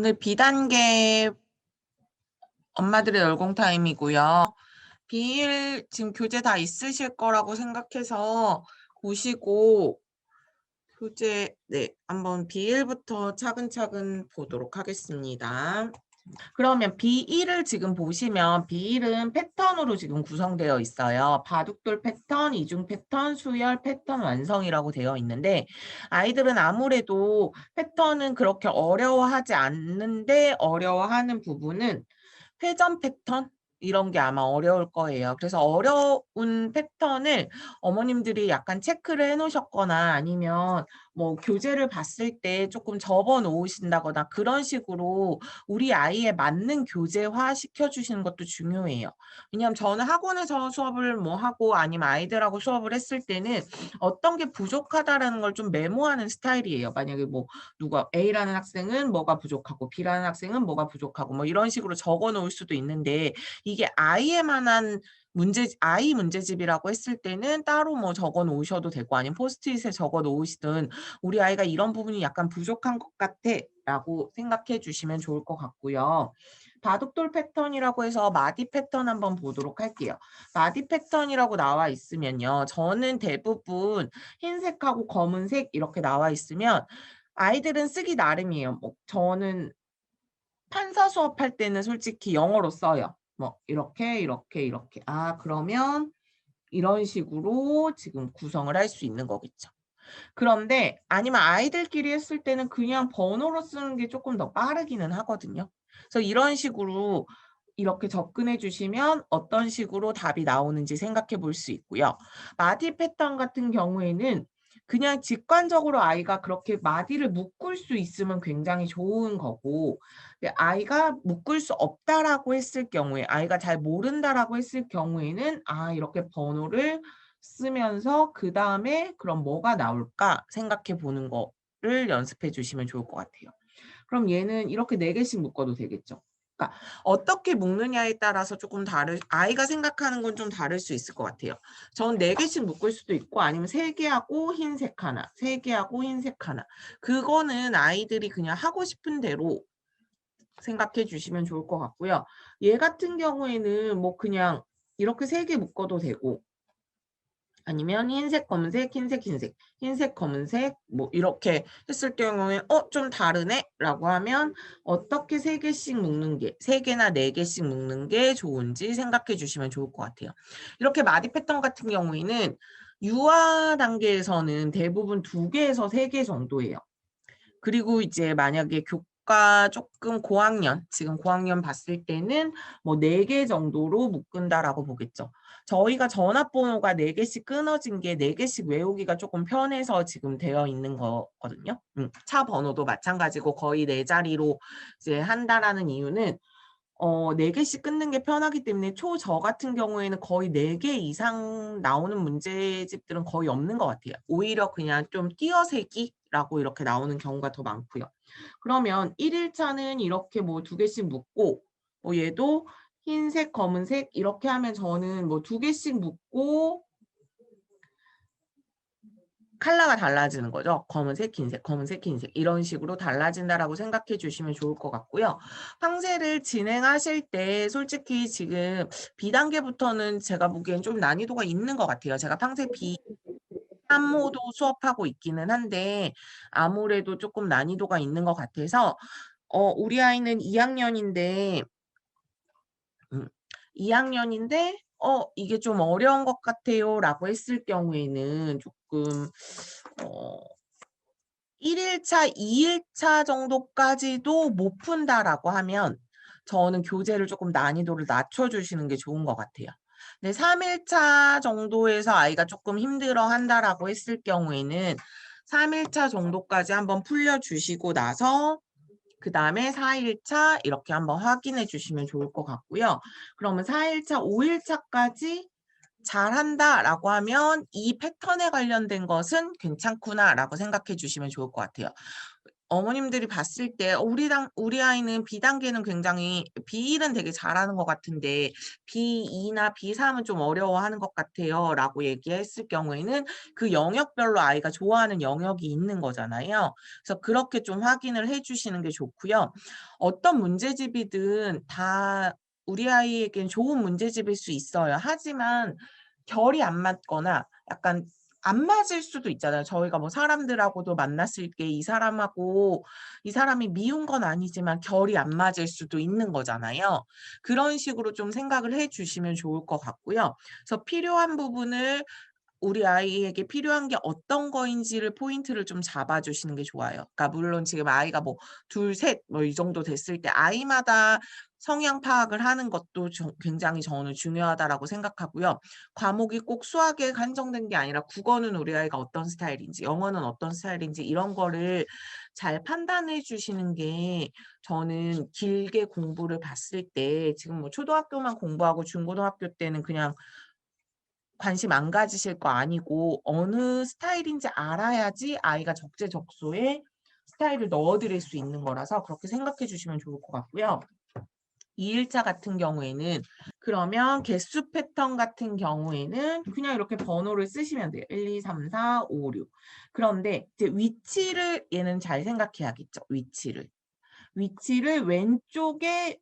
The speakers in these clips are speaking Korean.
오늘 비단계 엄마들의 열공 타임이고요. B1 지금 교재 다 있으실 거라고 생각해서 보시고 교재 한번 B1부터 차근차근 보도록 하겠습니다. 그러면 B1을 지금 보시면 B1은 패턴으로 지금 구성되어 있어요. 바둑돌 패턴, 이중 패턴, 수열 패턴 완성이라고 되어 있는데 아이들은 아무래도 패턴은 그렇게 어려워하지 않는데 어려워하는 부분은 회전 패턴 이런 게 아마 어려울 거예요. 그래서 어려운 패턴을 어머님들이 약간 체크를 해 놓으셨거나 아니면 뭐 교재를 봤을 때 조금 접어 놓으신다거나 그런 식으로 우리 아이에 맞는 교재화 시켜주시는 것도 중요해요. 왜냐하면 저는 학원에서 수업을 뭐 하고 아니면 아이들하고 수업을 했을 때는 어떤 게 부족하다라는 걸 좀 메모하는 스타일이에요. 만약에 뭐 누가 A라는 학생은 뭐가 부족하고 B라는 학생은 뭐가 부족하고 뭐 이런 식으로 적어 놓을 수도 있는데 이게 아이에 만한 아이 문제집이라고 했을 때는 따로 뭐 적어 놓으셔도 되고 아니면 포스트잇에 적어 놓으시든 우리 아이가 이런 부분이 약간 부족한 것 같아 라고 생각해 주시면 좋을 것 같고요. 바둑돌 패턴이라고 해서 마디 패턴 한번 보도록 할게요. 마디 패턴이라고 나와 있으면요. 저는 대부분 흰색하고 검은색 이렇게 나와 있으면 아이들은 쓰기 나름이에요. 뭐 저는 판사 수업할 때는 솔직히 영어로 써요. 뭐 이렇게. 그러면 이런 식으로 지금 구성을 할 수 있는 거겠죠. 그런데 아니면 아이들끼리 했을 때는 그냥 번호로 쓰는 게 조금 더 빠르기는 하거든요. 그래서 이런 식으로 이렇게 접근해 주시면 어떤 식으로 답이 나오는지 생각해 볼 수 있고요. 마디 패턴 같은 경우에는 그냥 직관적으로 아이가 그렇게 마디를 묶을 수 있으면 굉장히 좋은 거고 근데 아이가 묶을 수 없다라고 했을 경우에 아이가 잘 모른다라고 했을 경우에는 이렇게 번호를 쓰면서 그다음에 그럼 뭐가 나올까 생각해 보는 거를 연습해 주시면 좋을 것 같아요. 그럼 얘는 이렇게 4개씩 묶어도 되겠죠. 그러니까 어떻게 묶느냐에 따라서 조금 아이가 생각하는 건 좀 다를 수 있을 것 같아요. 전 4개씩 묶을 수도 있고 아니면 3개하고 흰색 하나, 3개하고 흰색 하나. 그거는 아이들이 그냥 하고 싶은 대로 생각해 주시면 좋을 것 같고요. 얘 같은 경우에는 뭐 그냥 이렇게 3개 묶어도 되고 아니면 흰색, 검은색, 흰색, 검은색 뭐 이렇게 했을 경우에 좀 다르네?라고 하면 어떻게 3개씩 묶는 게 3개나 4개씩 묶는 게 좋은지 생각해 주시면 좋을 것 같아요. 이렇게 마디 패턴 같은 경우에는 유아 단계에서는 대부분 2개에서 3개 정도예요. 그리고 이제 만약에 교과 조금 고학년, 지금 고학년 봤을 때는 뭐 4개 정도로 묶은다라고 보겠죠. 저희가 전화번호가 4개씩 끊어진 게 4개씩 외우기가 조금 편해서 지금 되어 있는 거거든요. 차 번호도 마찬가지고 거의 4자리로 이제 한다라는 이유는 4개씩 끊는 게 편하기 때문에 저 같은 경우에는 거의 4개 이상 나오는 문제집들은 거의 없는 것 같아요. 오히려 그냥 좀 띄어세기라고 이렇게 나오는 경우가 더 많고요. 그러면 1일차는 이렇게 뭐 2개씩 묶고 얘도 흰색, 검은색 이렇게 하면 저는 뭐 2개씩 묶고 컬러가 달라지는 거죠. 검은색, 흰색 이런 식으로 달라진다라고 생각해 주시면 좋을 것 같고요. 판세를 진행하실 때 솔직히 지금 B단계부터는 제가 보기엔 좀 난이도가 있는 것 같아요. 제가 판세 B3호도 수업하고 있기는 한데 아무래도 조금 난이도가 있는 것 같아서 우리 아이는 2학년인데 2학년인데 이게 좀 어려운 것 같아요라고 했을 경우에는 조금 1일차, 2일차 정도까지도 못 푼다라고 하면 저는 교재를 조금 난이도를 낮춰주시는 게 좋은 것 같아요. 근데 3일차 정도에서 아이가 조금 힘들어한다라고 했을 경우에는 3일차 정도까지 한번 풀려주시고 나서 그 다음에 4일차 이렇게 한번 확인해 주시면 좋을 것 같고요. 그러면 4일차, 5일차까지 잘한다라고 하면 이 패턴에 관련된 것은 괜찮구나라고 생각해 주시면 좋을 것 같아요. 어머님들이 봤을 때 우리 아이는 B단계는 굉장히 B1은 되게 잘하는 것 같은데 B2나 B3은 좀 어려워하는 것 같아요 라고 얘기했을 경우에는 그 영역별로 아이가 좋아하는 영역이 있는 거잖아요. 그래서 그렇게 좀 확인을 해 주시는 게 좋고요. 어떤 문제집이든 다 우리 아이에겐 좋은 문제집일 수 있어요. 하지만 결이 안 맞거나 약간 안 맞을 수도 있잖아요. 저희가 뭐 사람들하고도 만났을 때 이 사람하고 이 사람이 미운 건 아니지만 결이 안 맞을 수도 있는 거잖아요. 그런 식으로 좀 생각을 해 주시면 좋을 것 같고요. 그래서 필요한 부분을 우리 아이에게 필요한 게 어떤 거인지를 포인트를 좀 잡아 주시는 게 좋아요. 그러니까 물론 지금 아이가 뭐 둘, 셋 뭐 이 정도 됐을 때 아이마다 성향 파악을 하는 것도 굉장히 저는 중요하다라고 생각하고요. 과목이 꼭 수학에 한정된 게 아니라 국어는 우리 아이가 어떤 스타일인지, 영어는 어떤 스타일인지 이런 거를 잘 판단해 주시는 게 저는 길게 공부를 봤을 때 지금 뭐 초등학교만 공부하고 중고등학교 때는 그냥 관심 안 가지실 거 아니고 어느 스타일인지 알아야지 아이가 적재적소에 스타일을 넣어 드릴 수 있는 거라서 그렇게 생각해 주시면 좋을 것 같고요. 2 일차 같은 경우에는 그러면 개수 패턴 같은 경우에는 그냥 이렇게 번호를 쓰시면 돼요. 1, 2, 3, 4, 5, 6. 그런데 이제 위치를 얘는 잘 생각해야겠죠, 위치를. 위치를 왼쪽에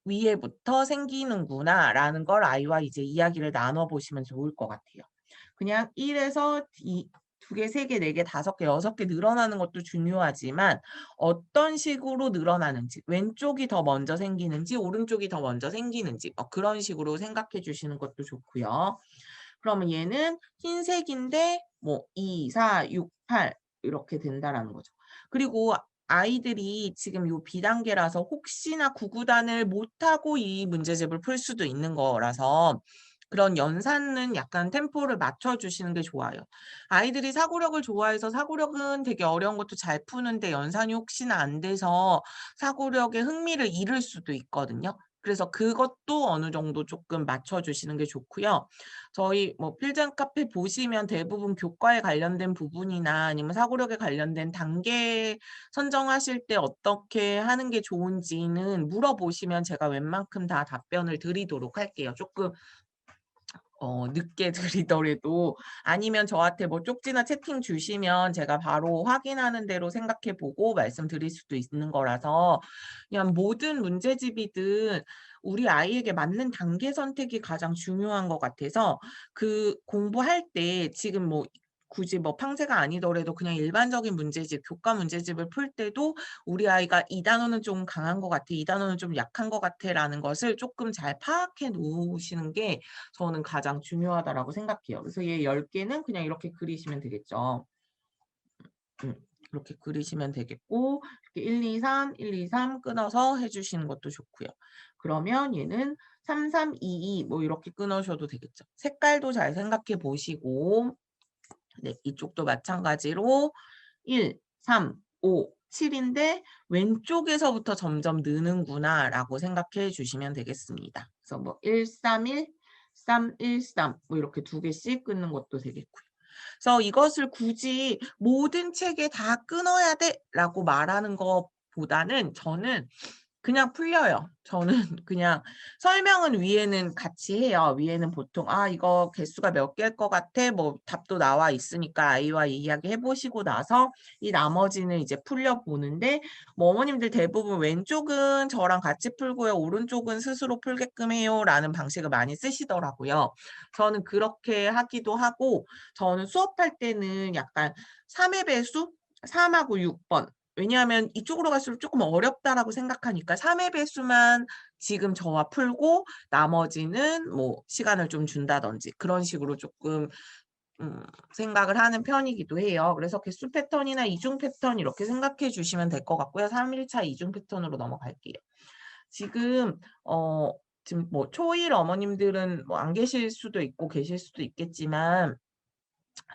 위에부터 생기는구나라는 걸 아이와 이제 이야기를 나눠 보시면 좋을 것 같아요. 그냥 1에서 2 개, 3 개, 4 개, 5 개, 6개 늘어나는 것도 중요하지만 어떤 식으로 늘어나는지, 왼쪽이 더 먼저 생기는지, 오른쪽이 더 먼저 생기는지 그런 식으로 생각해 주시는 것도 좋고요. 그러면 얘는 흰색인데 뭐 2, 4, 6, 8 이렇게 된다라는 거죠. 그리고 아이들이 지금 요 B단계라서 혹시나 구구단을 못하고 이 문제집을 풀 수도 있는 거라서 그런 연산은 약간 템포를 맞춰 주시는 게 좋아요. 아이들이 사고력을 좋아해서 사고력은 되게 어려운 것도 잘 푸는데 연산이 혹시나 안 돼서 사고력에 흥미를 잃을 수도 있거든요. 그래서 그것도 어느 정도 조금 맞춰 주시는 게 좋고요. 저희 뭐 필장 카페 보시면 대부분 교과에 관련된 부분이나 아니면 사고력에 관련된 단계 선정하실 때 어떻게 하는 게 좋은지는 물어보시면 제가 웬만큼 다 답변을 드리도록 할게요. 조금 늦게 드리더라도 아니면 저한테 뭐 쪽지나 채팅 주시면 제가 바로 확인하는 대로 생각해 보고 말씀드릴 수도 있는 거라서 그냥 모든 문제집이든 우리 아이에게 맞는 단계 선택이 가장 중요한 것 같아서 그 공부할 때 지금 뭐 굳이 뭐 팡세가 아니더라도 그냥 일반적인 문제집, 교과 문제집을 풀 때도 우리 아이가 '이 단어는 좀 강한 것 같아. 이 단어는 좀 약한 것 같아.'라는 것을 쪼끔 잘 파악해 놓으시는 게 저는 가장 중요하다라고 생각해요. 그래서 얘 10 개는 그냥 이렇게 그리시면 되겠죠. 음. 이렇게 그리시면 되겠고 이렇게 1, 2, 3, 1, 2, 3 끊어서 해 주시는 것도 좋고요. 그러면 얘는 3, 3, 2, 2 뭐 이렇게 끊으셔도 되겠죠. 색깔도 잘 생각해 보시고 네 이쪽도 마찬가지로 1, 3, 5, 7 인데 '왼쪽에서부터 점점 느는구나.'라고 생각해 주시면 되겠습니다. 그래서 뭐 1, 3, 1, 3, 1, 3 뭐 이렇게 2 개씩 끊는 것도 되겠고요. 그래서 이것을 굳이 "모든 책에 다 끊어야 돼."라고 말하는 것보다는 저는 그냥 풀려요. 저는 그냥 설명은 위에는 같이 해요. 위에는 보통 "아 이거 개수가 몇 개일 것 같아." 뭐 답도 나와 있으니까 아이와 이야기해 보시고 나서 이 나머지는 이제 풀려 보는데 뭐 어머님들 대부분 "왼쪽은 저랑 같이 풀고요. 오른쪽은 스스로 풀게끔 해요."라는 방식을 많이 쓰시더라고요. 저는 그렇게 하기도 하고 저는 수업할 때는 약간 3의 배수 3 하고 6 번 왜냐하면 이쪽으로 갈수록 쪼끔 어렵다라고 생각하니까 3의 배수만 지금 저와 풀고 나머지는 뭐 시간을 좀 준다든지 그런 식으로 쪼끔 생각을 하는 편이기도 해요. 그래서 개수 패턴이나 이중 패턴 이렇게 생각해 주시면 될 것 같고요. 3 일차 이중 패턴으로 넘어갈게요. 지금 지금 뭐 초1 어머님들은 뭐 안 계실 수도 있고 계실 수도 있겠지만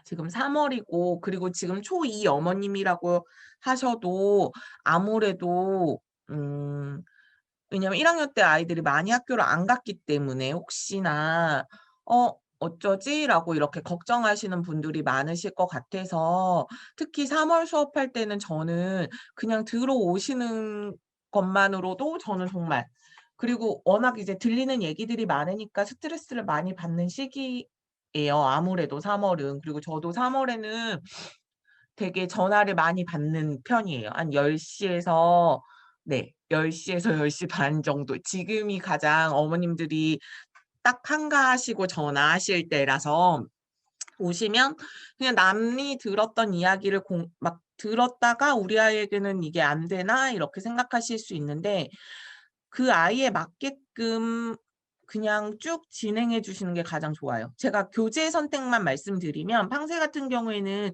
지금 3 월이고 그리고 지금 초2 어머님이라고 하셔도 아무래도 음 왜냐면 1 학년 때 아이들이 많이 학교를 안 갔기 때문에 혹시나 어 어쩌지? 라고 이렇게 걱정하시는 분들이 많으실 것 같아서 특히 3월 수업할 때는 저는 그냥 들어오시는 것만으로도 저는 정말 그리고 워낙 이제 들리는 얘기들이 많으니까 스트레스를 많이 받는 시기예요, 아무래도 3월은. 그리고 저도 3월에는 되게 전화를 많이 받는 편이에요. 한 10 에서 네 10 에서 10시 반 정도. 지금이 가장 어머님들이 딱 한가하시고 전화하실 때라서 오시면 그냥 남이 들었던 이야기를 막 들었다가 '우리 아이에게는 이게 안 되나?' 이렇게 생각하실 수 있는데 그 아이에 맞게끔 그냥 쭉 진행해 주시는 게 가장 좋아요. 제가 교재 선택만 말씀드리면 팡세 같은 경우에는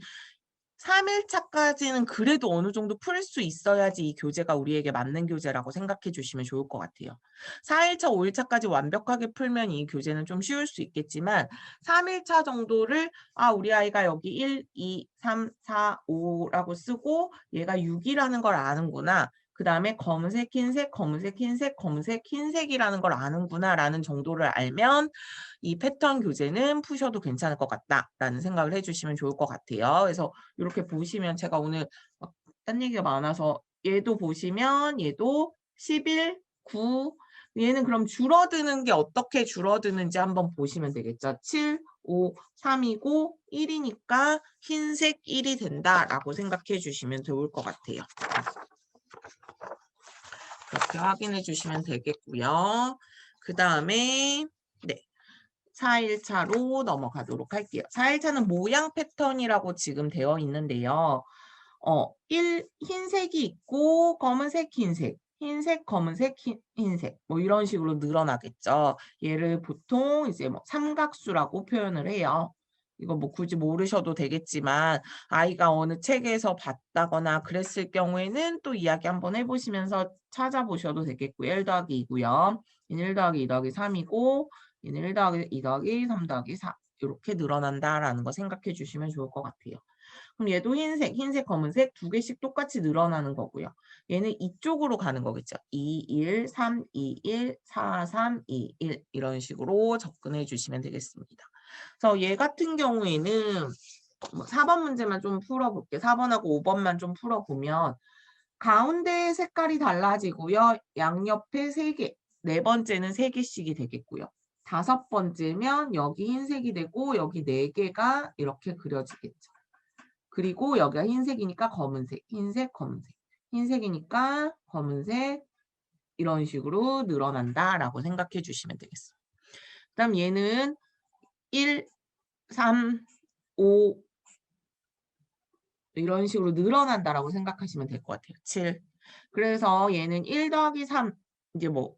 3 일차까지는 그래도 어느 정도 풀 수 있어야지 이 교재가 우리에게 맞는 교재라고 생각해 주시면 좋을 것 같아요. 4 일차, 5 일차까지 완벽하게 풀면 이 교재는 좀 쉬울 수 있겠지만 3 일차 정도를 '아 우리 아이가 여기 1, 2, 3, 4, 5 라고 쓰고 얘가 6 이라는 걸 아는구나. 그다음에 검은색, 흰색, 검은색, 흰색, 검은색, 흰색이라는 걸 아는구나.'라는 정도를 알면 이 패턴 교재는 푸셔도 괜찮을 것 같다라는 생각을 해 주시면 좋을 것 같아요. 그래서 요렇게 보시면 제가 오늘 막 딴 얘기가 많아서 얘도 보시면 얘도 11, 9 얘는 그럼 줄어드는 게 어떻게 줄어드는지 한번 보시면 되겠죠. 7, 5, 3이고 1이니까 흰색 1이 된다라고 생각해 주시면 좋을 것 같아요. 그렇게 확인해 주시면 되겠고요. 그다음에 네. 4 일차로 넘어가도록 할게요. 4 일차는 모양 패턴이라고 지금 되어 있는데요. 흰색이 있고 검은색, 흰색, 흰색, 검은색, 흰색 뭐 이런 식으로 늘어나겠죠. 얘를 보통 이제 뭐 삼각수라고 표현을 해요. 이거 뭐 굳이 모르셔도 되겠지만 아이가 어느 책에서 봤다거나 그랬을 경우에는 또 이야기 한번 해 보시면서 찾아보셔도 되겠고요. 1 더하기 2고요. 얘는 1 더하기 2 더하기 3이고 얘는 1 더하기 2 더하기 3 더하기 4 요렇게 늘어난다라는 거 생각해 주시면 좋을 것 같아요. 그럼 얘도 흰색, 흰색, 검은색 2 개씩 똑같이 늘어나는 거고요. 얘는 이쪽으로 가는 거겠죠. 2, 1, 3, 2, 1, 4, 3, 2, 1 이런 식으로 접근해 주시면 되겠습니다. 그래서 얘 같은 경우에는 뭐 4번 문제만 좀 풀어 볼게요. 4번하고 5번만 좀 풀어 보면 가운데 색깔이 달라지고요. 양옆에 3개, 네 번째는 3개씩이 되겠고요. 5번째면 여기 흰색이 되고 여기 4개가 이렇게 그려지겠죠. 그리고 여기가 흰색이니까 검은색, 흰색, 검은색, 흰색이니까 검은색 이런 식으로 늘어난다라고 생각해 주시면 되겠습니다. 그다음 얘는 1, 3, 5 이런 식으로 늘어난다라고 생각하시면 될 것 같아요. 7. 그래서 얘는 1 더하기 3 이제 뭐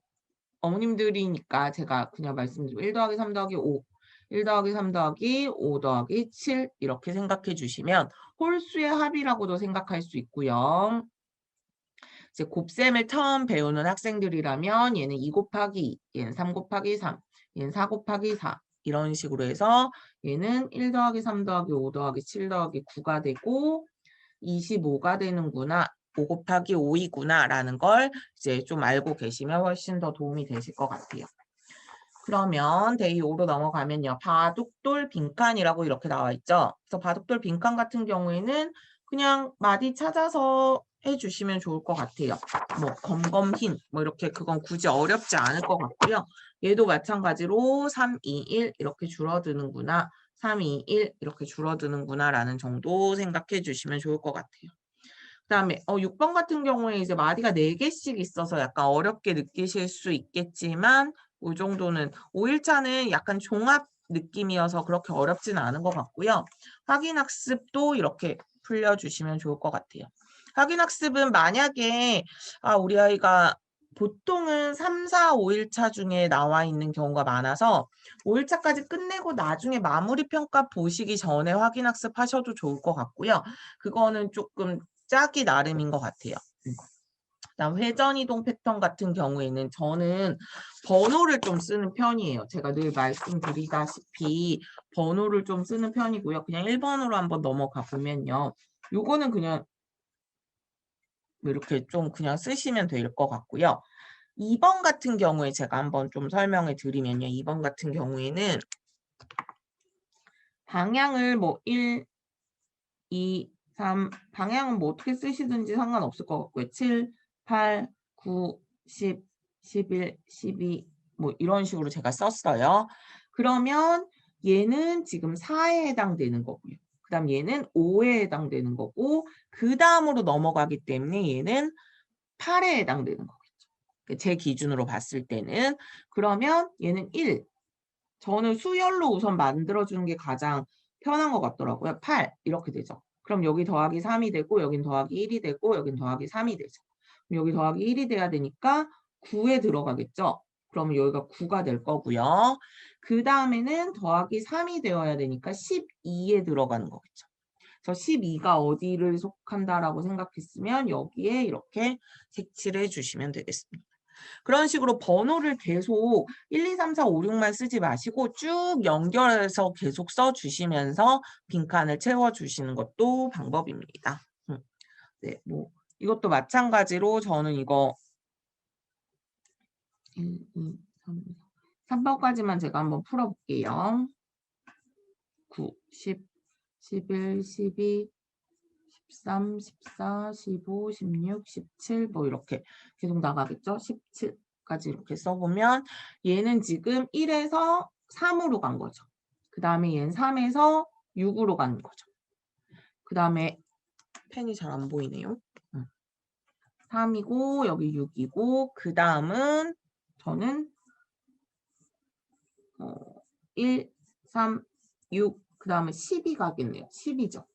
어머님들이니까 제가 그냥 말씀드리고 1 더하기 3 더하기 5, 1 더하기 3 더하기 5 더하기 7 이렇게 생각해 주시면 홀수의 합이라고도 생각할 수 있고요. 이제 곱셈을 처음 배우는 학생들이라면 얘는 2 곱하기 2, 얘는 3 곱하기 3, 얘는 4 곱하기 4 이런 식으로 해서 얘는 1 더하기 3 더하기 5 더하기 7 더하기 9가 되고 25가 되는구나. 5 곱하기 5이구나 라는 걸 이제 좀 알고 계시면 훨씬 더 도움이 되실 것 같아요. 그러면 데이 5로 넘어가면요. 바둑돌 빈칸이라고 이렇게 나와 있죠. 그래서 바둑돌 빈칸 같은 경우에는 그냥 마디 찾아서 해주시면 좋을 것 같아요. 뭐 검검흰 뭐 이렇게 그건 굳이 어렵지 않을 것 같고요. 얘도 마찬가지로 3, 2, 1 이렇게 줄어드는구나. 3, 2, 1 이렇게 줄어드는구나 라는 정도 생각해 주시면 좋을 것 같아요. 그다음에 6번 같은 경우에 이제 마디가 4개씩 있어서 약간 어렵게 느끼실 수 있겠지만 요 정도는 5 일차는 약간 종합 느낌이어서 그렇게 어렵지는 않은 것 같고요. 확인학습도 이렇게 풀려주시면 좋을 것 같아요. 확인학습은 만약에 우리 아이가 보통은 3, 4, 5 일차 중에 나와 있는 경우가 많아서 5 일차까지 끝내고 나중에 마무리 평가 보시기 전에 확인학습 하셔도 좋을 것 같고요. 그거는 조금 짜기 나름인 것 같아요. 그다음 회전이동 패턴 같은 경우에는 저는 번호를 좀 쓰는 편이에요. 제가 늘 말씀드리다시피 번호를 좀 쓰는 편이고요. 그냥 1번으로 한번 넘어가 보면요. 요거는 그냥 이렇게 좀 그냥 쓰시면 될 것 같고요. 2번 같은 경우에 제가 한번 좀 설명을 드리면요. 2번 같은 경우에는 방향을 뭐 1, 2, 3 방향은 뭐 어떻게 쓰시든지 상관없을 것 같고요. 7, 8, 9, 10, 11, 12 뭐 이런 식으로 제가 썼어요. 그러면 얘는 지금 4에 해당되는 거고요. 그다음 얘는 5에 해당되는 거고 그 다음으로 넘어가기 때문에 얘는 8에 해당되는 거겠죠. 제 기준으로 봤을 때는. 그러면 얘는 1. 저는 수열로 우선 만들어주는 게 가장 편한 것 같더라고요. 8 이렇게 되죠. 그럼 여기 더하기 3이 되고 여긴 더하기 1이 되고 여긴 더하기 3이 되죠. 그럼 여기 더하기 1이 돼야 되니까 9에 들어가겠죠. 그러면 여기가 9가 될 거고요. 그 다음에는 더하기 3이 되어야 되니까 12에 들어가는 거겠죠. 그래서 12가 어디를 속한다라고 생각했으면 여기에 이렇게 색칠해 주시면 되겠습니다. 그런 식으로 번호를 계속 1, 2, 3, 4, 5, 6만 쓰지 마시고 쭉 연결해서 계속 써주시면서 빈칸을 채워주시는 것도 방법입니다. 네, 뭐 이것도 마찬가지로 저는 이거 1, 2, 3, 3번까지만 제가 한번 풀어볼게요. 9, 10, 11, 12, 13, 14, 15, 16, 17 뭐 이렇게 계속 나가겠죠. 17까지 이렇게 써보면 얘는 지금 1에서 3으로 간 거죠. 그 다음에 얘는 3에서 6으로 가는 거죠. 그 다음에 펜이 잘 안 보이네요. 3이고 여기 6이고 그 다음은 저는 1, 3, 6 그 다음에 10이 가겠네요. 10이죠.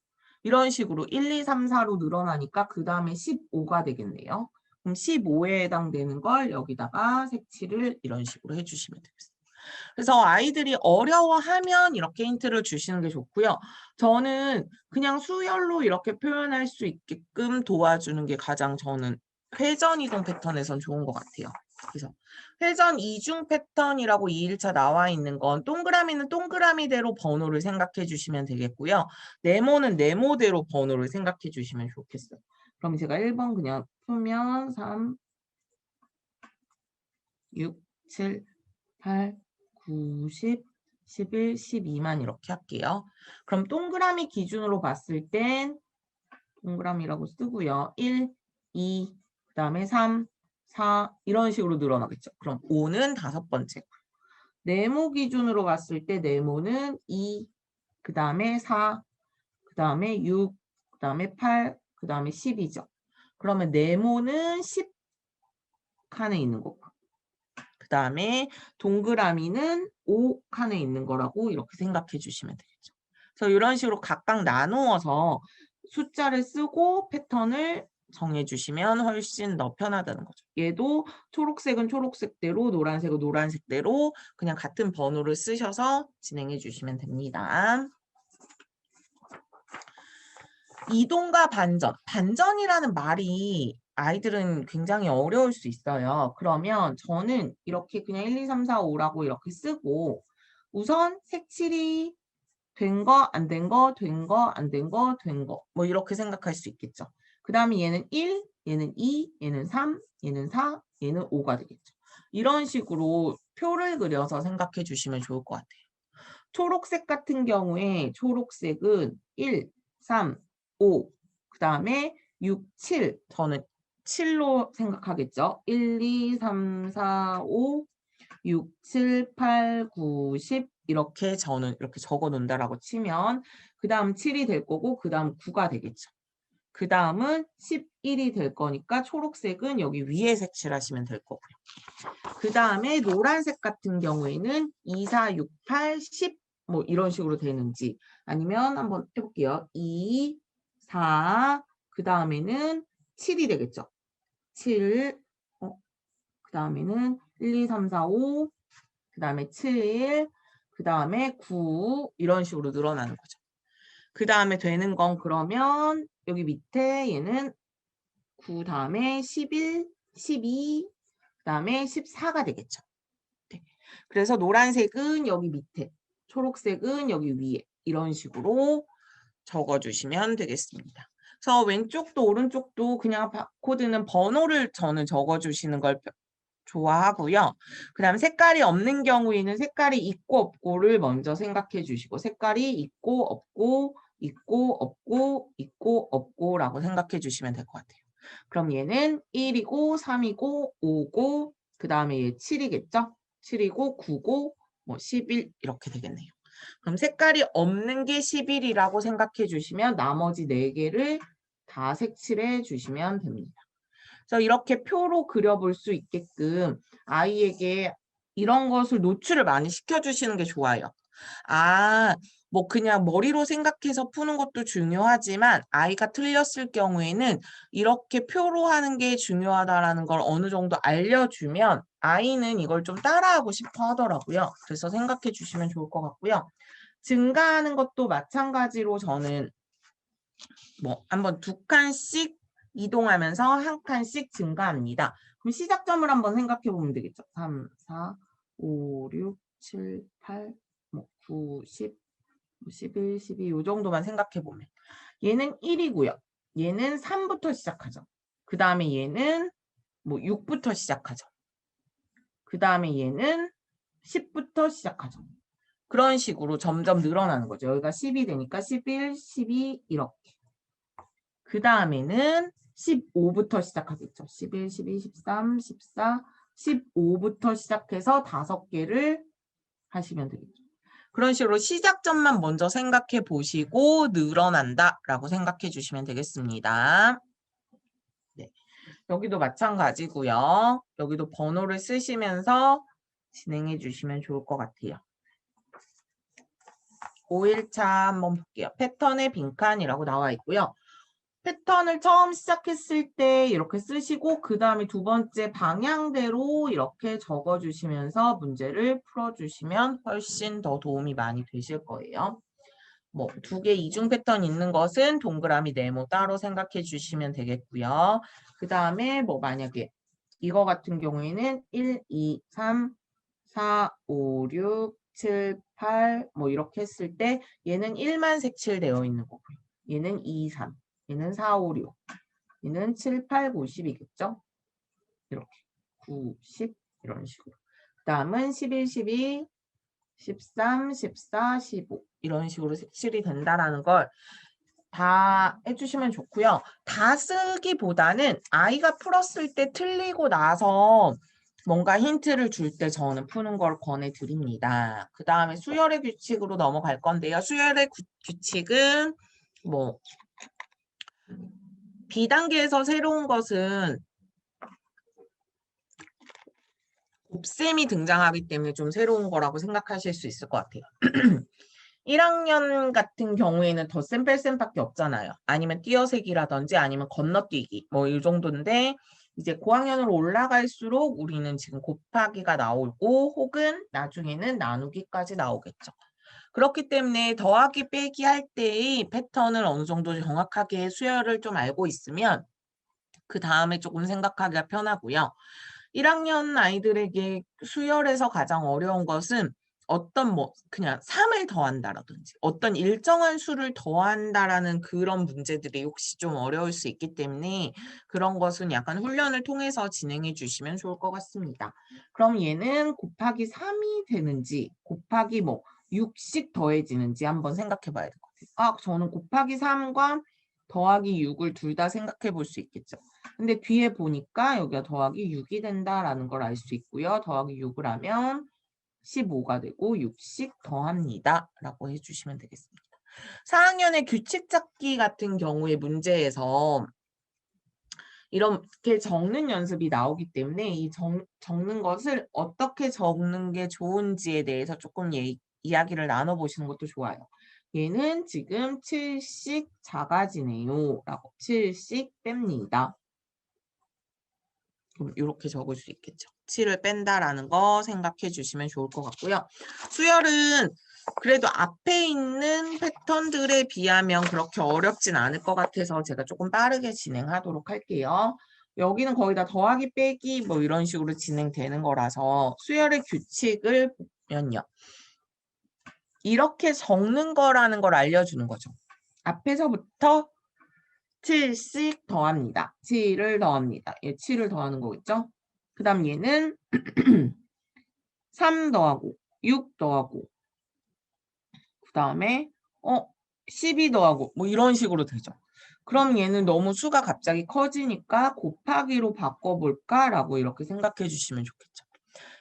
이런 식으로 1, 2, 3, 4로 늘어나니까 그 다음에 15가 되겠네요. 그럼 15에 해당되는 걸 여기다가 색칠을 이런 식으로 해주시면 되겠습니다. 그래서 아이들이 어려워하면 이렇게 힌트를 주시는 게 좋고요. 저는 그냥 수열로 이렇게 표현할 수 있게끔 도와주는 게 가장 저는 회전 이동 패턴에선 좋은 것 같아요. 그래서 회전 이중 패턴이라고 2일차 나와 있는 건 동그라미는 동그라미대로 번호를 생각해 주시면 되겠고요. 네모는 네모대로 번호를 생각해 주시면 좋겠어요. 그럼 제가 1번 그냥 풀면 3, 6, 7, 8, 9, 10, 11, 12만 이렇게 할게요. 그럼 동그라미 기준으로 봤을 땐 동그라미라고 쓰고요. 1, 2, 그 다음에 3, 4 이런 식으로 늘어나겠죠. 그럼 5는 5번째. 네모 기준으로 봤을 때 네모는 2, 그 다음에 4, 그 다음에 6, 그 다음에 8, 그 다음에 10이죠. 그러면 네모는 10칸에 있는 거고. 그 다음에 동그라미는 5칸에 있는 거라고 이렇게 생각해 주시면 되겠죠. 그래서 이런 식으로 각각 나누어서 숫자를 쓰고 패턴을 정해주시면 훨씬 더 편하다는 거죠. 얘도 초록색은 초록색대로, 노란색은 노란색대로 그냥 같은 번호를 쓰셔서 진행해 주시면 됩니다. 이동과 반전. 반전이라는 말이 아이들은 굉장히 어려울 수 있어요. 그러면 저는 이렇게 그냥 1, 2, 3, 4, 5라고 이렇게 쓰고 우선 색칠이 된 거, 안 된 거, 된 거, 안 된 거, 된 거. 뭐 이렇게 생각할 수 있겠죠. 그 다음에 얘는 1, 얘는 2, 얘는 3, 얘는 4, 얘는 5가 되겠죠. 이런 식으로 표를 그려서 생각해 주시면 좋을 것 같아요. 초록색 같은 경우에 초록색은 1, 3, 5, 그 다음에 6, 7. 저는 7로 생각하겠죠. 1, 2, 3, 4, 5, 6, 7, 8, 9, 10 이렇게 저는 이렇게 적어 놓는다라고 치면 그 다음 7이 될 거고 그 다음 9가 되겠죠. 그 다음은 11이 될 거니까 초록색은 여기 위에 색칠하시면 될 거고요. 그 다음에 노란색 같은 경우에는 2, 4, 6, 8, 10 뭐 이런 식으로 되는지 아니면 한번 해볼게요. 2, 4, 그 다음에는 7이 되겠죠. 7, 그 다음에는 1, 2, 3, 4, 5, 그 다음에 7, 그 다음에 9 이런 식으로 늘어나는 거죠. 그 다음에 되는 건 그러면 여기 밑에 얘는 9 다음에 11, 12, 그 다음에 14가 되겠죠. 네. 그래서 노란색은 여기 밑에, 초록색은 여기 위에 이런 식으로 적어주시면 되겠습니다. 그래서 왼쪽도 오른쪽도 그냥 코드는 번호를 저는 적어주시는 걸 좋아하고요. 그 다음 색깔이 없는 경우에는 색깔이 있고 없고를 먼저 생각해 주시고 색깔이 있고 없고 있고 없고 있고 없고라고 생각해 주시면 될 것 같아요. 그럼 얘는 1이고 3이고 5고 그 다음에 얘 7이겠죠? 7이고 9고 뭐 11 이렇게 되겠네요. 그럼 색깔이 없는 게 11이라고 생각해 주시면 나머지 4개를 다 색칠해 주시면 됩니다. 그래서 이렇게 표로 그려볼 수 있게끔 아이에게 이런 것을 노출을 많이 시켜주시는 게 좋아요. 뭐 그냥 머리로 생각해서 푸는 것도 중요하지만 아이가 틀렸을 경우에는 이렇게 표로 하는 게 중요하다라는 걸 어느 정도 알려주면 아이는 이걸 좀 따라하고 싶어 하더라고요. 그래서 생각해 주시면 좋을 것 같고요. 증가하는 것도 마찬가지로 저는 뭐 한번 2칸씩 이동하면서 1칸씩 증가합니다. 그럼 시작점을 한번 생각해 보면 되겠죠. 3, 4, 5, 6, 7, 8, 뭐 9, 10, 11, 12 이 정도만 생각해 보면 얘는 1이고요. 얘는 3부터 시작하죠. 그 다음에 얘는 뭐 6부터 시작하죠. 그 다음에 얘는 10부터 시작하죠. 그런 식으로 점점 늘어나는 거죠. 여기가 10이 되니까 11, 12 이렇게. 그 다음에는 15부터 시작하겠죠. 11, 12, 13, 14, 15부터 시작해서 5개를 하시면 되겠죠. 그런 식으로 시작점만 먼저 생각해 보시고 늘어난다라고 생각해 주시면 되겠습니다. 네. 여기도 마찬가지고요. 여기도 번호를 쓰시면서 진행해 주시면 좋을 것 같아요. 5일차 한번 볼게요. 패턴의 빈칸이라고 나와 있고요. 패턴을 처음 시작했을 때 이렇게 쓰시고 그 다음에 2번째 방향대로 이렇게 적어주시면서 문제를 풀어주시면 훨씬 더 도움이 많이 되실 거예요. 뭐 2개 이중 패턴 있는 것은 동그라미 네모 따로 생각해 주시면 되겠고요. 그 다음에 뭐 만약에 이거 같은 경우에는 1, 2, 3, 4, 5, 6, 7, 8 뭐 이렇게 했을 때 얘는 1만 색칠되어 있는 거고요. 얘는 2, 3, 얘는 4, 5, 6, 얘는 7, 8, 9, 10이겠죠? 이렇게 9, 10 이런 식으로. 그 다음은 11, 12, 13, 14, 15 이런 식으로 색칠이 된다라는 걸 다 해주시면 좋고요. 다 쓰기보다는 아이가 풀었을 때 틀리고 나서 뭔가 힌트를 줄 때 저는 푸는 걸 권해드립니다. 그 다음에 수열의 규칙으로 넘어갈 건데요. 수열의 규칙은 뭐 B단계에서 새로운 것은 곱셈이 등장하기 때문에 좀 새로운 거라고 생각하실 수 있을 것 같아요. 1학년 같은 경우에는 덧셈 뺄셈밖에 없잖아요. 아니면 띄어세기라든지 아니면 건너뛰기 뭐 이 정도인데 이제 고학년으로 올라갈수록 우리는 지금 곱하기가 나오고 혹은 나중에는 나누기까지 나오겠죠. 그렇기 때문에 더하기 빼기 할 때의 패턴을 어느 정도 정확하게 수열을 좀 알고 있으면 그 다음에 조금 생각하기가 편하고요. 1학년 아이들에게 수열에서 가장 어려운 것은 어떤 뭐 그냥 3을 더한다라든지 어떤 일정한 수를 더한다라는 그런 문제들이 혹시 좀 어려울 수 있기 때문에 그런 것은 약간 훈련을 통해서 진행해 주시면 좋을 것 같습니다. 그럼 얘는 곱하기 3이 되는지 곱하기 뭐 6씩 더해지는지 한번 생각해 봐야 될 것 같아요. 저는 곱하기 3과 더하기 6을 둘 다 생각해 볼 수 있겠죠. 근데 뒤에 보니까 여기가 더하기 6이 된다라는 걸 알 수 있고요. 더하기 6을 하면 15가 되고 6씩 더합니다. 라고 해주시면 되겠습니다. 4학년의 규칙 찾기 같은 경우의 문제에서 이렇게 적는 연습이 나오기 때문에 이 적는 것을 어떻게 적는 게 좋은지에 대해서 조금 이야기를 나눠보시는 것도 좋아요. 얘는 지금 7씩 작아지네요. 라고 7씩 뺍니다. 그럼 이렇게 적을 수 있겠죠. 7을 뺀다라는 거 생각해 주시면 좋을 것 같고요. 수열은 그래도 앞에 있는 패턴들에 비하면 그렇게 어렵진 않을 것 같아서 제가 조금 빠르게 진행하도록 할게요. 여기는 거의 다 더하기 빼기 뭐 이런 식으로 진행되는 거라서 수열의 규칙을 보면요. 이렇게 적는 거라는 걸 알려주는 거죠. 앞에서부터 7씩 더합니다. 7을 더합니다. 7을 더하는 거겠죠? 그 다음 얘는 3 더하고 6 더하고 그 다음에 12 더하고 뭐 이런 식으로 되죠. 그럼 얘는 너무 수가 갑자기 커지니까 곱하기로 바꿔볼까라고 이렇게 생각해 주시면 좋겠죠.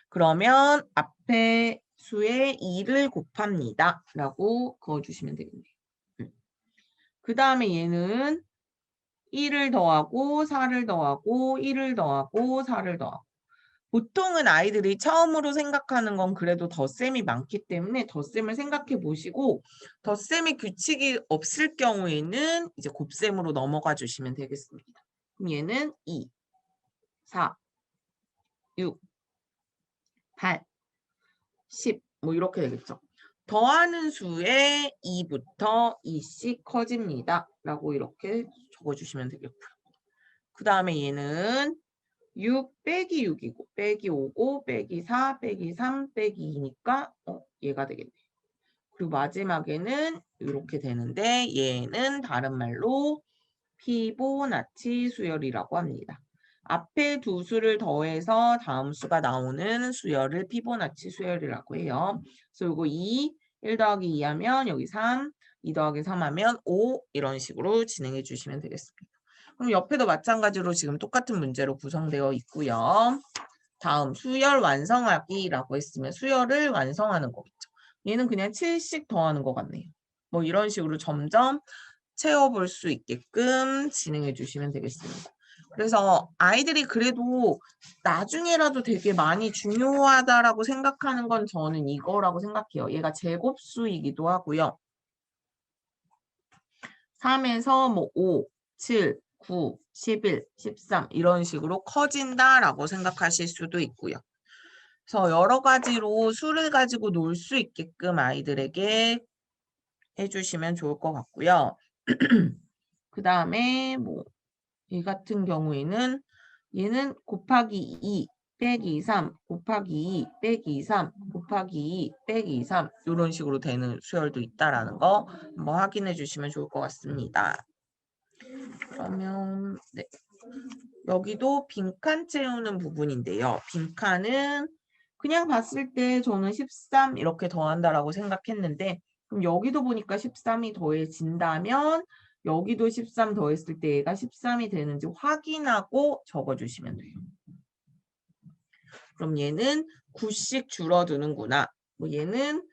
그러면 앞에 수에 2를 곱합니다. 라고 그어주시면 되겠네요. 그 다음에 얘는 1을 더하고 4를 더하고 1을 더하고 4를 더하고 보통은 아이들이 처음으로 생각하는 건 그래도 덧셈이 많기 때문에 덧셈을 생각해 보시고 덧셈이 규칙이 없을 경우에는 이제 곱셈으로 넘어가 주시면 되겠습니다. 그럼 얘는 2, 4, 6, 8, 10 뭐 이렇게 되겠죠. 더하는 수에 2부터 2씩 커집니다. 라고 이렇게 적어주시면 되겠고요. 그 다음에 얘는 6 빼기 6이고 빼기 5고 빼기 4 빼기 3 빼기 2니까 얘가 되겠네. 그리고 마지막에는 이렇게 되는데 얘는 다른 말로 피보나치 수열이라고 합니다. 앞에 두 수를 더해서 다음 수가 나오는 수열을 피보나치 수열이라고 해요. 그래서 이거 2, 1 더하기 2 하면 여기 3, 2 더하기 3 하면 5 이런 식으로 진행해 주시면 되겠습니다. 그럼 옆에도 마찬가지로 지금 똑같은 문제로 구성되어 있고요. 다음 수열 완성하기라고 했으면 수열을 완성하는 거겠죠. 얘는 그냥 7씩 더하는 것 같네요. 뭐 이런 식으로 점점 채워볼 수 있게끔 진행해 주시면 되겠습니다. 그래서 아이들이 그래도 나중에라도 되게 많이 중요하다라고 생각하는 건 저는 이거라고 생각해요. 얘가 제곱수이기도 하고요. 3에서 뭐 5, 7, 9, 11, 13 이런 식으로 커진다라고 생각하실 수도 있고요. 그래서 여러 가지로 수를 가지고 놀 수 있게끔 아이들에게 해주시면 좋을 것 같고요. 그 다음에 뭐 이 같은 경우에는 얘는 곱하기 2 빼기 3 곱하기 2 빼기 3 곱하기 2 빼기 3 이런 식으로 되는 수열도 있다라는 거 한번 확인해 주시면 좋을 것 같습니다. 그러면 네. 여기도 빈칸 채우는 부분인데요. 빈칸은 그냥 봤을 때 저는 13 이렇게 더한다라고 생각했는데 그럼 여기도 보니까 13이 더해진다면 여기도 13 더했을 때 얘가 13이 되는지 확인하고 적어주시면 돼요. 그럼 얘는 9씩 줄어드는구나. 뭐 얘는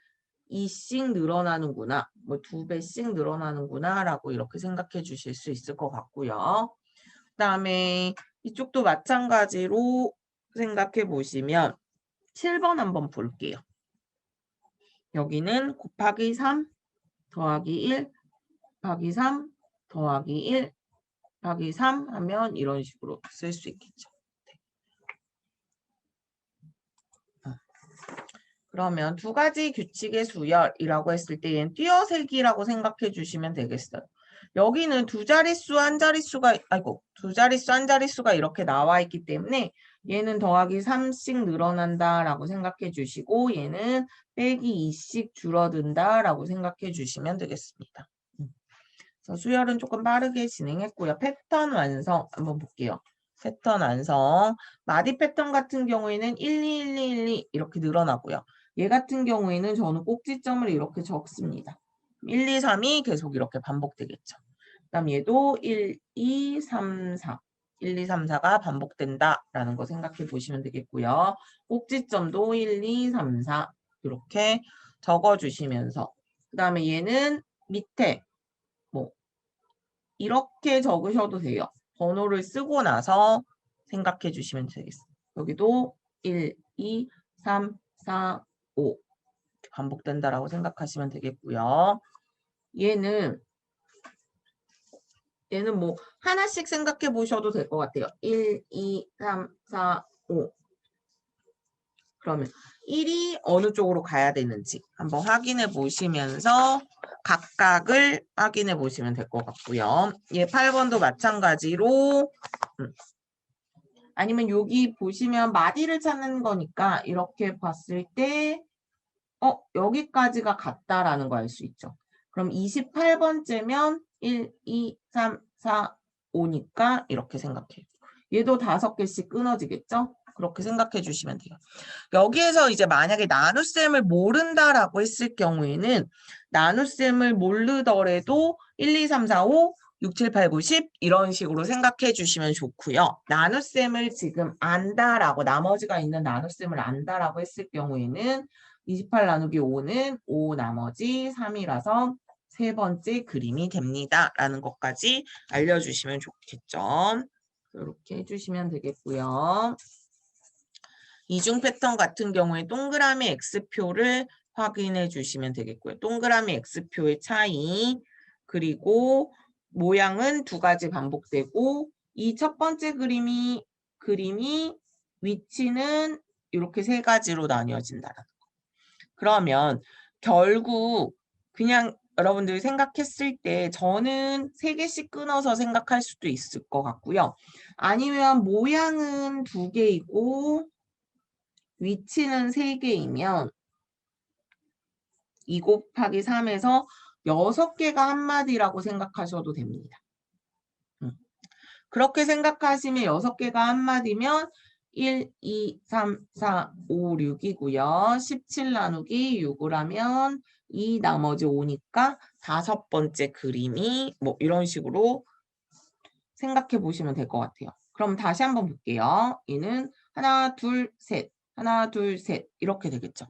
2씩 늘어나는구나. 뭐 2배씩 늘어나는구나 라고 이렇게 생각해 주실 수 있을 것 같고요. 그 다음에 이쪽도 마찬가지로 생각해 보시면 7번 한번 볼게요. 여기는 곱하기 3 더하기 1 곱하기 3 더하기 1 곱하기 3 하면 이런 식으로 쓸 수 있겠죠. 네. 그러면 두 가지 규칙의 수열이라고 했을 때 얘는 띄어세기라고 생각해 주시면 되겠어요. 여기는 두 자릿수 한 자릿수가 두 자릿수 한 자릿수가 이렇게 나와 있기 때문에 얘는 더하기 3씩 늘어난다라고 생각해 주시고 얘는 빼기 2씩 줄어든다라고 생각해 주시면 되겠습니다. 그래서 수열은 조금 빠르게 진행했고요. 패턴 완성 한번 볼게요. 패턴 완성. 마디 패턴 같은 경우에는 1, 2, 1, 2, 1, 2 이렇게 늘어나고요. 얘 같은 경우에는 저는 꼭지점을 이렇게 적습니다. 1, 2, 3이 계속 이렇게 반복되겠죠. 그 다음 얘도 1, 2, 3, 4. 1, 2, 3, 4가 반복된다라는 거 생각해 보시면 되겠고요. 꼭지점도 1, 2, 3, 4 이렇게 적어주시면서 그 다음에 얘는 밑에 뭐 이렇게 적으셔도 돼요. 번호를 쓰고 나서 생각해 주시면 되겠습니다. 여기도 1, 2, 3, 4, 5 반복된다라고 생각하시면 되겠고요. 얘는 뭐 하나씩 생각해 보셔도 될 것 같아요. 1, 2, 3, 4, 5 그러면 1이 어느 쪽으로 가야 되는지 한번 확인해 보시면서 각각을 확인해 보시면 될 것 같고요. 예, 8번도 마찬가지로 아니면 여기 보시면 마디를 찾는 거니까 이렇게 봤을 때 여기까지가 같다라는 거 알 수 있죠. 그럼 28번째면 1, 2, 3, 4, 5니까 이렇게 생각해요. 얘도 5개씩 끊어지겠죠? 그렇게 생각해 주시면 돼요. 여기에서 이제 만약에 나눗셈을 모른다라고 했을 경우에는 나눗셈을 모르더라도 1, 2, 3, 4, 5, 6, 7, 8, 9, 10 이런 식으로 생각해 주시면 좋고요. 나눗셈을 지금 안다라고 나머지가 있는 나눗셈을 안다라고 했을 경우에는 28 나누기 5는 5 나머지 3이라서 세 번째 그림이 됩니다. 라는 것까지 알려주시면 좋겠죠. 이렇게 해주시면 되겠고요. 이중 패턴 같은 경우에 동그라미 X표를 확인해 주시면 되겠고요. 동그라미 X표의 차이, 그리고 모양은 두 가지 반복되고 이 첫 번째 그림이 위치는 이렇게 세 가지로 나뉘어진다는 거. 그러면 결국 그냥 여러분들이 생각했을 때 저는 3개씩 끊어서 생각할 수도 있을 것 같고요. 아니면 모양은 2개이고 위치는 3개이면 2 곱하기 3에서 6개가 한마디라고 생각하셔도 됩니다. 그렇게 생각하시면 6개가 한마디면 1, 2, 3, 4, 5, 6이고요. 17 나누기 6을 하면 2 나머지 5니까 5번째 그림이 뭐 이런 식으로 생각해 보시면 될 것 같아요. 그럼 다시 한번 볼게요. 얘는 하나, 둘, 셋. 하나, 둘, 셋 이렇게 되겠죠.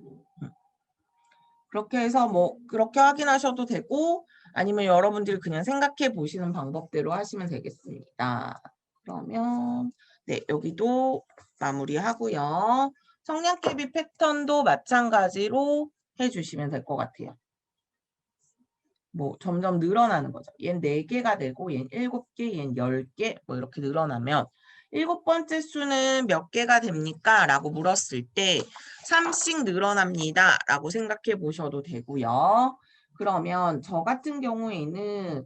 그렇게 해서 뭐 그렇게 확인하셔도 되고 아니면 여러분들이 그냥 생각해 보시는 방법대로 하시면 되겠습니다. 그러면 네 여기도 마무리하고요. 성냥개비 패턴도 마찬가지로 해주시면 될 것 같아요. 뭐 점점 늘어나는 거죠. 얘는 4개가 되고 얘는 7개, 얘는 10개 뭐 이렇게 늘어나면 7번째 수는 몇 개가 됩니까? 라고 물었을 때 3씩 늘어납니다. 라고 생각해 보셔도 되고요. 그러면 저 같은 경우에는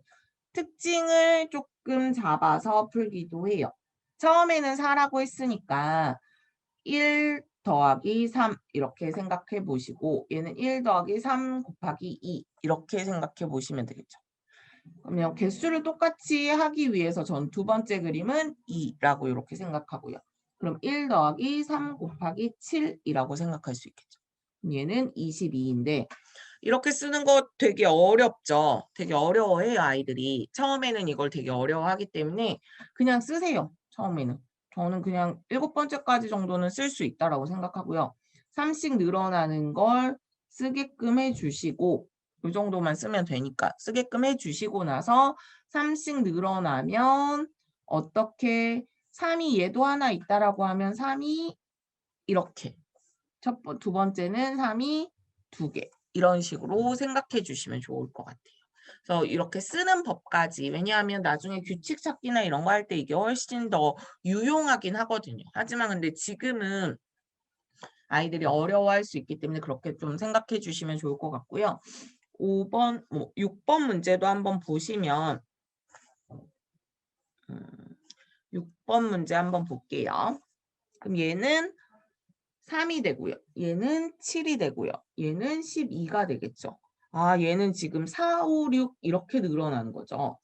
특징을 조금 잡아서 풀기도 해요. 처음에는 4라고 했으니까 1 더하기 3 이렇게 생각해 보시고 얘는 1 더하기 3 곱하기 2 이렇게 생각해 보시면 되겠죠. 그러면 개수를 똑같이 하기 위해서 전 두 번째 그림은 2라고 이렇게 생각하고요. 그럼 1 더하기 3 곱하기 7이라고 생각할 수 있겠죠. 얘는 22인데 이렇게 쓰는 거 되게 어렵죠. 되게 어려워해요, 아이들이. 처음에는 이걸 되게 어려워하기 때문에 그냥 쓰세요, 처음에는. 저는 그냥 7번째까지 정도는 쓸 수 있다라고 생각하고요. 3씩 늘어나는 걸 쓰게끔 해주시고 이 정도만 쓰면 되니까 쓰게끔 해주시고 나서 3씩 늘어나면 어떻게 3이 얘도 하나 있다라고 하면 3이 이렇게 두 번째는 3이 2개 이런 식으로 생각해 주시면 좋을 것 같아요. 그래서 이렇게 쓰는 법까지 왜냐하면 나중에 규칙 찾기나 이런 거 할 때 이게 훨씬 더 유용하긴 하거든요. 하지만 근데 지금은 아이들이 어려워할 수 있기 때문에 그렇게 좀 생각해 주시면 좋을 것 같고요. 5번, 6번 문제도 한번 보시면 6번 문제 한번 볼게요. 그럼 얘는 3이 되고요. 얘는 7이 되고요. 얘는 12가 되겠죠. 아, 얘는 지금 4, 5, 6 이렇게 늘어나는 거죠.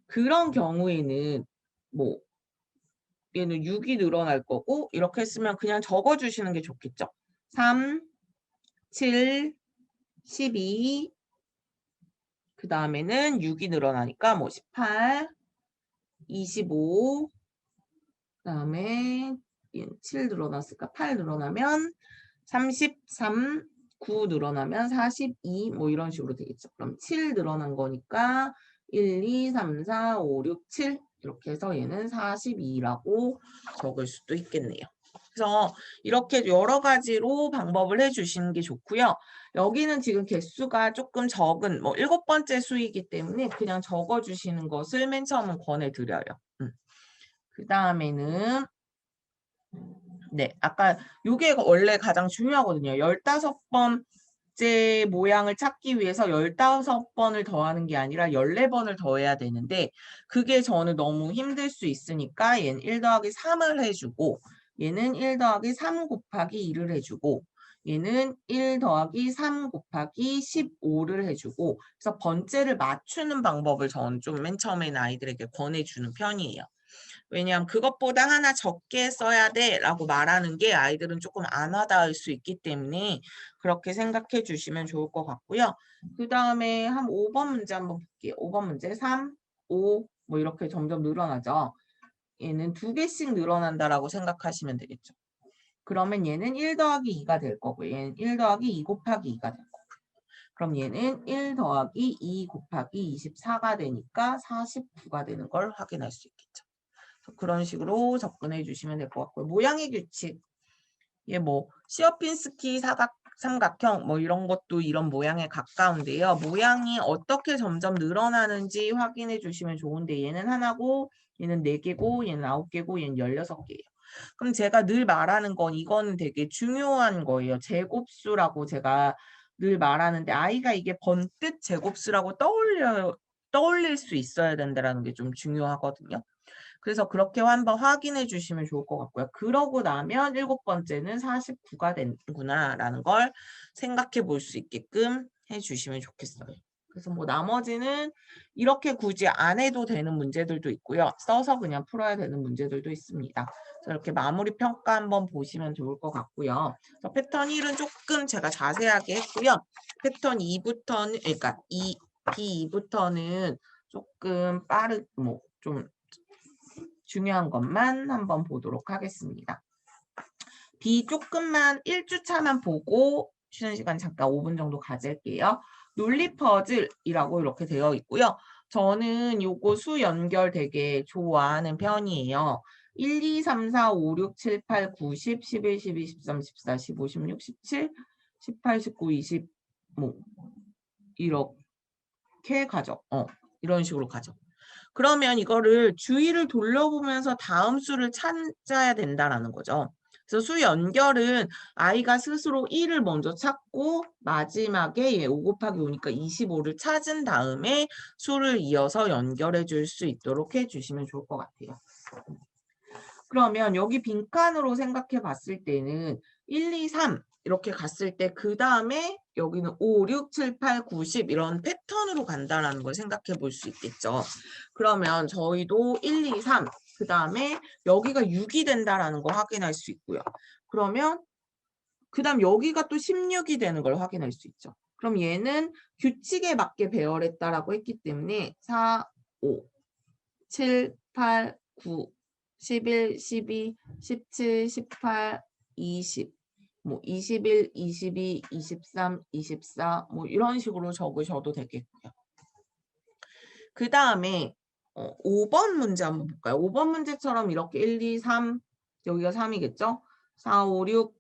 그런 경우에는 뭐 얘는 6이 늘어날 거고 이렇게 했으면 그냥 적어주시는 게 좋겠죠. 3, 7, 12 그 다음에는 6이 늘어나니까 뭐 18, 25 그 다음에 7 늘어났을까? 8 늘어나면 33, 9 늘어나면 42 뭐 이런 식으로 되겠죠. 그럼 7 늘어난 거니까 1, 2, 3, 4, 5, 6, 7 이렇게 해서 얘는 42라고 적을 수도 있겠네요. 그래서 이렇게 여러 가지로 방법을 해주시는 게 좋고요. 여기는 지금 개수가 조금 적은 뭐 7번째 수이기 때문에 그냥 적어주시는 것을 맨 처음은 권해드려요. 그 다음에는 네, 아까 요게 원래 가장 중요하거든요. 15번째 모양을 찾기 위해서 15번을 더하는 게 아니라 14번을 더해야 되는데 그게 저는 너무 힘들 수 있으니까 얘는 1 더하기 3을 해주고 얘는 1 더하기 3 곱하기 2를 해주고 얘는 1 더하기 3 곱하기 15를 해주고 그래서 번째를 맞추는 방법을 저는 좀 맨 처음에는 아이들에게 권해주는 편이에요. 왜냐하면 그것보다 하나 적게 써야 돼 라고 말하는 게 아이들은 조금 안 와닿을 수 있기 때문에 그렇게 생각해 주시면 좋을 것 같고요. 그 다음에 한 5번 문제 한번 볼게요. 5번 문제 3, 5 뭐 이렇게 점점 늘어나죠. 얘는 2개씩 늘어난다라고 생각하시면 되겠죠. 그러면 얘는 1 더하기 2가 될 거고 얘는 1 더하기 2 곱하기 2가 될 거고 그럼 얘는 1 더하기 2 곱하기 24가 되니까 49가 되는 걸 확인할 수 있겠죠. 그런 식으로 접근해 주시면 될 것 같고요. 모양의 규칙. 얘 뭐 시어핀스키 삼각형 뭐 이런 것도 이런 모양에 가까운데요. 모양이 어떻게 점점 늘어나는지 확인해 주시면 좋은데 얘는 하나고 얘는 4개고 얘는 9개고 얘는 16개예요. 그럼 제가 늘 말하는 건 이거는 되게 중요한 거예요. 제곱수라고 제가 늘 말하는데 아이가 이게 번뜩 제곱수라고 떠올릴 수 있어야 된다는 게 좀 중요하거든요. 그래서 그렇게 한번 확인해 주시면 좋을 것 같고요. 그러고 나면 7번째는 49가 되는구나라는 걸 생각해 볼 수 있게끔 해 주시면 좋겠어요. 그래서 뭐 나머지는 이렇게 굳이 안 해도 되는 문제들도 있고요. 써서 그냥 풀어야 되는 문제들도 있습니다. 그래서 이렇게 마무리 평가 한번 보시면 좋을 것 같고요. 그래서 패턴 1은 조금 제가 자세하게 했고요. 패턴 2부터는 그러니까 B2부터는 조금 좀 중요한 것만 한번 보도록 하겠습니다. B 조금만 1주차만 보고 쉬는 시간 잠깐 5분 정도 가질게요. 논리 퍼즐이라고 이렇게 되어 있고요. 저는 요거 수 연결 되게 좋아하는 편이에요. 1, 2, 3, 4, 5, 6, 7, 8, 9, 10, 11, 12, 13, 14, 15, 16, 17, 18, 19, 20 뭐 이렇게 가죠. 이런 식으로 가죠. 그러면 이거를 주위를 돌려보면서 다음 수를 찾아야 된다라는 거죠. 그래서 수 연결은 아이가 스스로 1을 먼저 찾고 마지막에 5 곱하기 5니까 25를 찾은 다음에 수를 이어서 연결해 줄 수 있도록 해주시면 좋을 것 같아요. 그러면 여기 빈칸으로 생각해 봤을 때는 1, 2, 3 이렇게 갔을 때 그 다음에 여기는 5, 6, 7, 8, 9, 10 이런 패턴으로 간다라는 걸 생각해 볼 수 있겠죠. 그러면 저희도 1, 2, 3 그 다음에 여기가 6이 된다라는 걸 확인할 수 있고요. 그러면 그 다음 여기가 또 16이 되는 걸 확인할 수 있죠. 그럼 얘는 규칙에 맞게 배열했다라고 했기 때문에 4, 5, 7, 8, 9, 11, 12, 17, 18, 20, 뭐 21, 22, 23, 24, 뭐 이런 식으로 적으셔도 되겠고요. 그 다음에 5번 문제 한번 볼까요? 5번 문제처럼 이렇게 1, 2, 3, 여기가 3이겠죠? 4, 5, 6,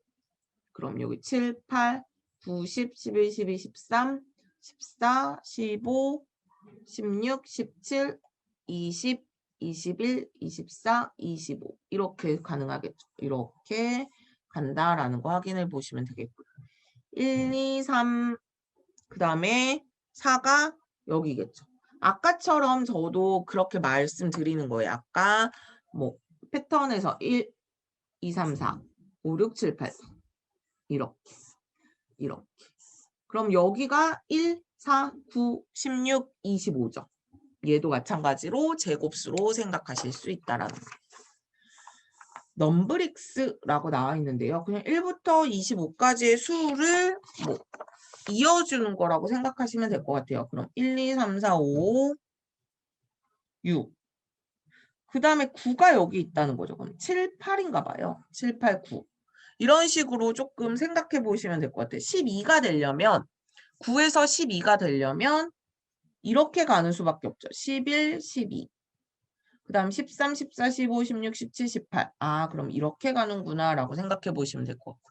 그럼 여기 7, 8, 9, 10, 11, 12, 13, 14, 15, 16, 17, 20, 21, 24, 25 이렇게 가능하겠죠. 이렇게 간다라는 거 확인해 보시면 되겠고요. 1, 2, 3 그 다음에 4가 여기겠죠. 아까처럼 저도 그렇게 말씀드리는 거예요. 아까 뭐 패턴에서 1, 2, 3, 4, 5, 6, 7, 8 이렇게 그럼 여기가 1, 4, 9, 16, 25죠. 얘도 마찬가지로 제곱수로 생각하실 수 있다라는 거예요. 넘브릭스라고 나와 있는데요. 그냥 1부터 25까지의 수를 뭐 이어주는 거라고 생각하시면 될 것 같아요. 그럼 1, 2, 3, 4, 5, 6. 그 다음에 9가 여기 있다는 거죠. 그럼 7, 8인가 봐요. 7, 8, 9. 이런 식으로 조금 생각해 보시면 될 것 같아요. 12가 되려면 9에서 12가 되려면 이렇게 가는 수밖에 없죠. 11, 12. 그 다음 13, 14, 15, 16, 17, 18. 아, 그럼 이렇게 가는구나 라고 생각해 보시면 될 것 같고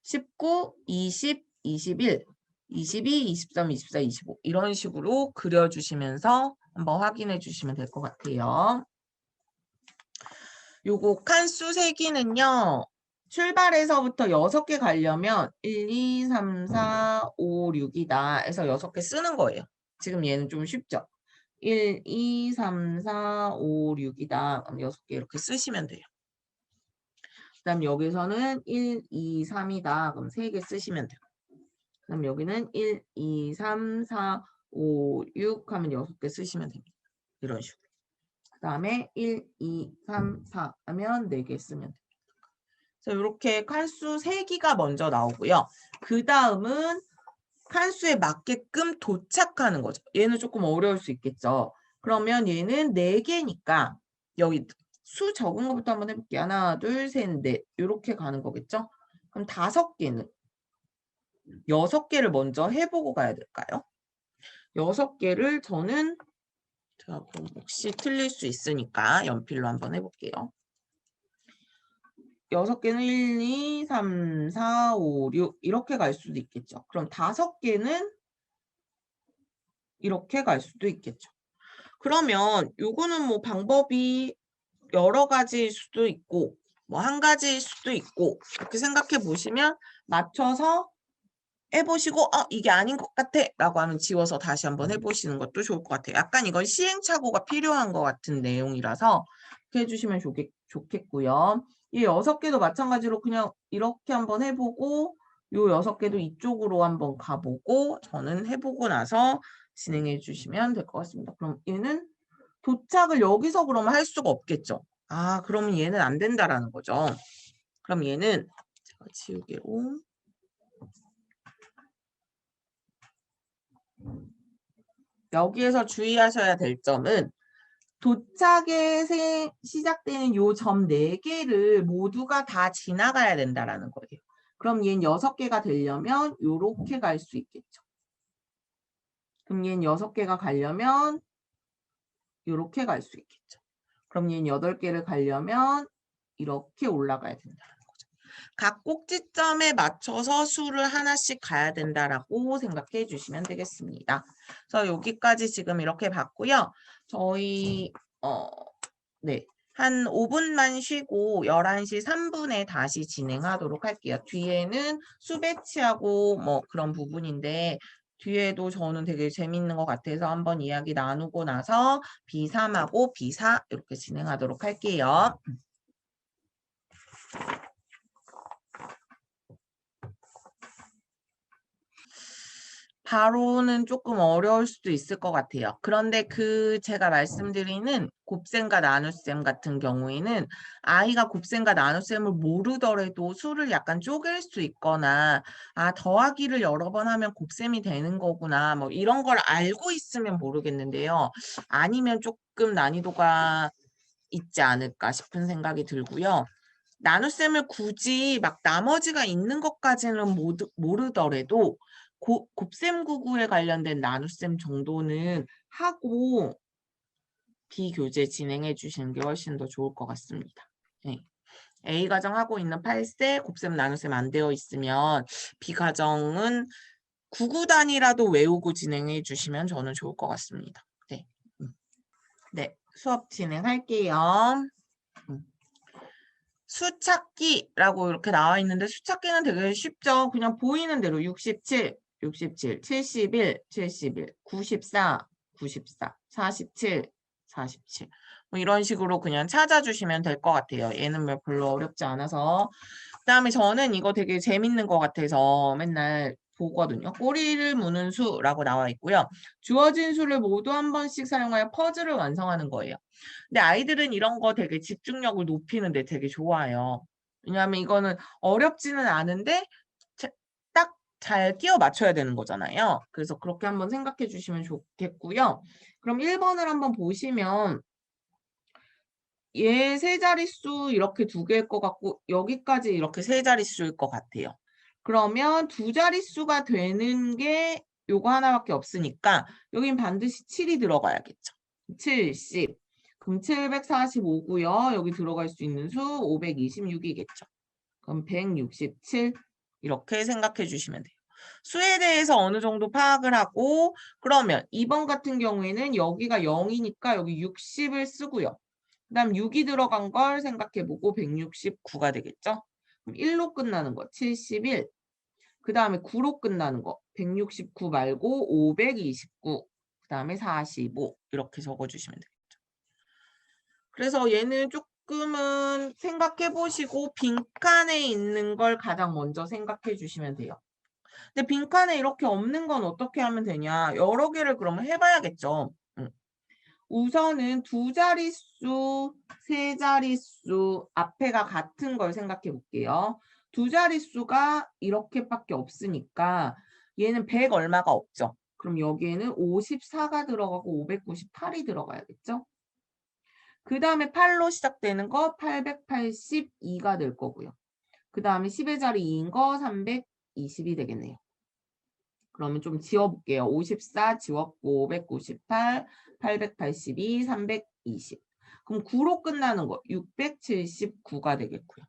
19, 20, 21, 22, 23, 24, 25 이런 식으로 그려주시면서 한번 확인해 주시면 될 것 같아요. 요거 칸수 세기는요. 출발에서부터 6개 가려면 1, 2, 3, 4, 5, 6이다 해서 6개 쓰는 거예요. 지금 얘는 좀 쉽죠? 1, 2, 3, 4, 5, 6이다. 그럼 6개 이렇게 쓰시면 돼요. 그 다음 여기서는 1, 2, 3이다. 그럼 3개 쓰시면 돼요. 그 다음 여기는 1, 2, 3, 4, 5, 6 하면 6개 쓰시면 됩니다. 이런 식으로. 다음에 1, 2, 3, 4 하면 4개 쓰면 됩니다. 그래서 이렇게 칸수 3개가 먼저 나오고요. 그 다음은 칸수에 맞게끔 도착하는 거죠. 얘는 조금 어려울 수 있겠죠. 그러면 얘는 4개니까 여기 수 적은 것부터 한번 해볼게요. 하나, 둘, 셋, 넷 이렇게 가는 거겠죠. 그럼 5개는 6개를 먼저 해보고 가야 될까요? 6개를 저는 제가 그럼 혹시 틀릴 수 있으니까 연필로 한번 해볼게요. 6개는 1, 2, 3, 4, 5, 6 이렇게 갈 수도 있겠죠. 그럼 5개는 이렇게 갈 수도 있겠죠. 그러면 요거는 뭐 방법이 여러 가지일 수도 있고 뭐 한 가지일 수도 있고 이렇게 생각해 보시면 맞춰서 해보시고 이게 아닌 것 같아 라고 하면 지워서 다시 한번 해보시는 것도 좋을 것 같아요. 약간 이건 시행착오가 필요한 것 같은 내용이라서 그렇게 해주시면 좋겠고요. 이 6개도 마찬가지로 그냥 이렇게 한번 해보고 요 6개도 이쪽으로 한번 가보고 저는 해보고 나서 진행해 주시면 될 것 같습니다. 그럼 얘는 도착을 여기서 그러면 할 수가 없겠죠. 그러면 얘는 안 된다라는 거죠. 그럼 얘는 제가 지우개로 여기에서 주의하셔야 될 점은 도착에 시작되는 요 점 4개를 모두가 다 지나가야 된다라는 거예요. 그럼 얘는 6개가 되려면 요렇게 갈 수 있겠죠. 그럼 얘는 6개가 가려면 요렇게 갈 수 있겠죠. 그럼 얘는 8개를 가려면 이렇게 올라가야 된다는 거죠. 각 꼭지점에 맞춰서 수를 하나씩 가야 된다라고 생각해 주시면 되겠습니다. 그래서 여기까지 지금 이렇게 봤고요. 저희 네. 한 5분만 쉬고 11시 3분에 다시 진행하도록 할게요. 뒤에는 수 배치하고 뭐 그런 부분인데 뒤에도 저는 되게 재밌는 것 같아서 한번 이야기 나누고 나서 B3하고 B4 이렇게 진행하도록 할게요. 바로는 조금 어려울 수도 있을 것 같아요. 그런데 제가 말씀드리는 곱셈과 나눗셈 같은 경우에는 아이가 곱셈과 나눗셈을 모르더라도 수를 약간 쪼갤 수 있거나 더하기를 여러 번 하면 곱셈이 되는 거구나 뭐 이런 걸 알고 있으면 모르겠는데요. 아니면 조금 난이도가 있지 않을까 싶은 생각이 들고요. 나눗셈을 굳이 막 나머지가 있는 것까지는 모르더라도 곱셈9구에 관련된 나눗셈 정도는 하고 B교재 진행해 주시는 게 훨씬 더 좋을 것 같습니다. 네. A과정 하고 있는 8세 곱셈 나눗셈 안 되어 있으면 B과정은 9구 단위라도 외우고 진행해 주시면 저는 좋을 것 같습니다. 네. 네, 수업 진행할게요. 수찾기라고 이렇게 나와 있는데 수찾기는 되게 쉽죠. 그냥 보이는 대로 67, 67, 71, 71, 94, 94, 47, 47. 뭐 이런 식으로 그냥 찾아주시면 될 것 같아요. 얘는 뭐 별로 어렵지 않아서. 그다음에 저는 이거 되게 재밌는 것 같아서 맨날 보거든요. 꼬리를 무는 수라고 나와 있고요. 주어진 수를 모두 한 번씩 사용하여 퍼즐을 완성하는 거예요. 근데 아이들은 이런 거 되게 집중력을 높이는데 되게 좋아요. 왜냐하면 이거는 어렵지는 않은데 딱 잘 끼워 맞춰야 되는 거잖아요. 그래서 그렇게 한번 생각해 주시면 좋겠고요. 그럼 1번을 한번 보시면 얘 세 자릿수 이렇게 2개일 것 같고 여기까지 이렇게 세 자릿수일 것 같아요. 그러면 2자릿수가 되는 게 요거 하나밖에 없으니까 여긴 반드시 7이 들어가야겠죠. 70. 그럼 745고요. 여기 들어갈 수 있는 수 526이겠죠. 그럼 167 이렇게 생각해 주시면 돼요. 수에 대해서 어느 정도 파악을 하고 그러면 2번 같은 경우에는 여기가 0이니까 여기 60을 쓰고요. 그 다음 6이 들어간 걸 생각해보고 169가 되겠죠. 그럼 1로 끝나는 거 71. 그 다음에 9로 끝나는 거 169 말고 529. 그 다음에 45 이렇게 적어주시면 되겠죠. 그래서 얘는 조금은 생각해보시고 빈칸에 있는 걸 가장 먼저 생각해 주시면 돼요. 근데 빈칸에 이렇게 없는 건 어떻게 하면 되냐. 여러 개를 그러면 해봐야겠죠. 우선은 두 자릿수, 세 자릿수 앞에가 같은 걸 생각해 볼게요. 두 자릿수가 이렇게밖에 없으니까 얘는 100 얼마가 없죠. 그럼 여기에는 54가 들어가고 598이 들어가야겠죠. 그 다음에 8로 시작되는 거 882가 될 거고요. 그 다음에 10의 자리 2인 거 320이 되겠네요. 그러면 좀 지워볼게요. 54 지웠고 598, 882, 320. 그럼 9로 끝나는 거 679가 되겠고요.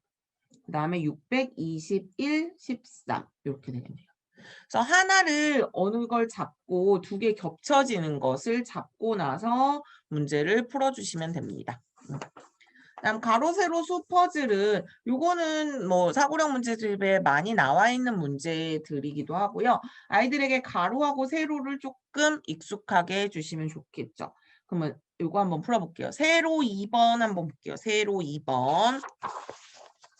그 다음에 621, 13 이렇게 되겠네요. 그래서 하나를 어느 걸 잡고 두 개 겹쳐지는 것을 잡고 나서 문제를 풀어주시면 됩니다. 그다음 가로 세로 수 퍼즐은 요거는 뭐 사고력 문제집에 많이 나와 있는 문제들이기도 하고요. 아이들에게 가로하고 세로를 조금 익숙하게 해주시면 좋겠죠. 그러면 요거 한번 풀어볼게요. 세로 2번 한번 볼게요. 세로 2번.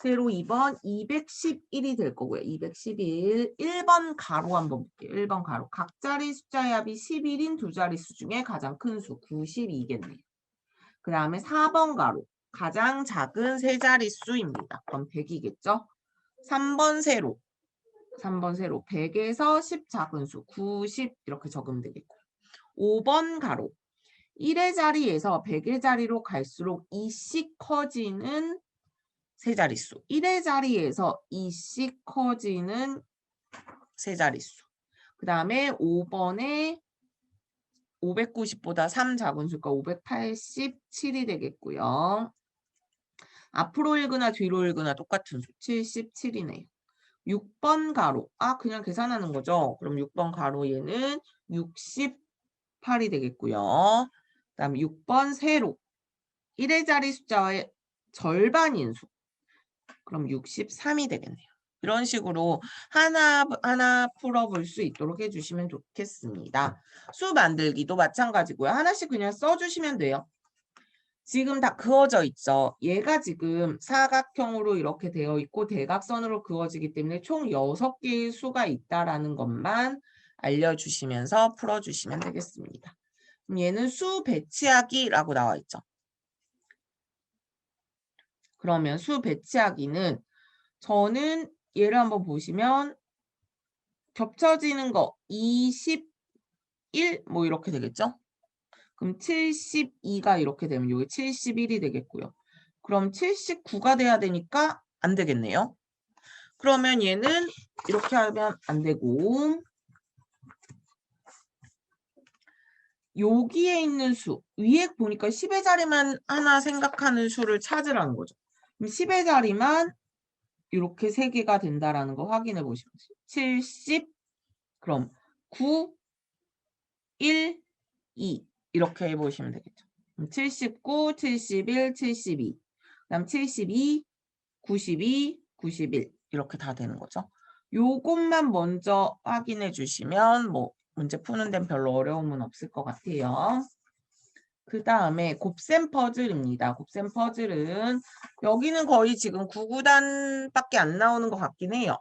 세로 2번 211이 될 거고요. 211. 1번 가로 한번 볼게요. 1번 가로. 각자리 숫자의 합이 11인 두 자릿수 중에 가장 큰 수 92겠네요. 그 다음에 4번 가로. 가장 작은 세 자릿수입니다. 그럼 100이겠죠? 3번 세로. 3번 세로. 100에서 10 작은 수 90 이렇게 적으면 되겠고요. 5번 가로. 1의 자리에서 100의 자리로 갈수록 2씩 커지는 세 자릿수. 1의 자리에서 2씩 커지는 세 자릿수. 그 다음에 5번에 590보다 3 작은 수가 587이 되겠고요. 앞으로 읽으나 뒤로 읽으나 똑같은 수 77이네요. 6번 가로. 그냥 계산하는 거죠. 그럼 6번 가로 얘는 68이 되겠고요. 그 다음에 6번 세로. 1의 자리 숫자의 절반인 수. 그럼 63이 되겠네요. 이런 식으로 하나하나 풀어볼 수 있도록 해주시면 좋겠습니다. 수 만들기도 마찬가지고요. 하나씩 그냥 써주시면 돼요. 지금 다 그어져 있죠. 얘가 지금 사각형으로 이렇게 되어 있고 대각선으로 그어지기 때문에 총 6개의 수가 있다라는 것만 알려주시면서 풀어주시면 되겠습니다. 그럼 얘는 수 배치하기라고 나와 있죠. 그러면 수 배치하기는 저는 얘를 한번 보시면 겹쳐지는 거 21 뭐 이렇게 되겠죠? 그럼 72가 이렇게 되면 이게 71이 되겠고요. 그럼 79가 돼야 되니까 안 되겠네요. 그러면 얘는 이렇게 하면 안 되고 여기에 있는 수 위에 보니까 10의 자리만 하나 생각하는 수를 찾으라는 거죠. 그럼 10의 자리만 이렇게 3개가 된다라는 거 확인해 보시면 70 그럼 9 1 2 이렇게 해보시면 되겠죠. 79, 71, 72 그다음 72, 92, 91 이렇게 다 되는 거죠. 요것만 먼저 확인해 주시면 뭐 문제 푸는 데는 별로 어려움은 없을 것 같아요. 그 다음에 곱셈 퍼즐입니다. 곱셈 퍼즐은 여기는 거의 지금 9구단밖에 안 나오는 것 같긴 해요.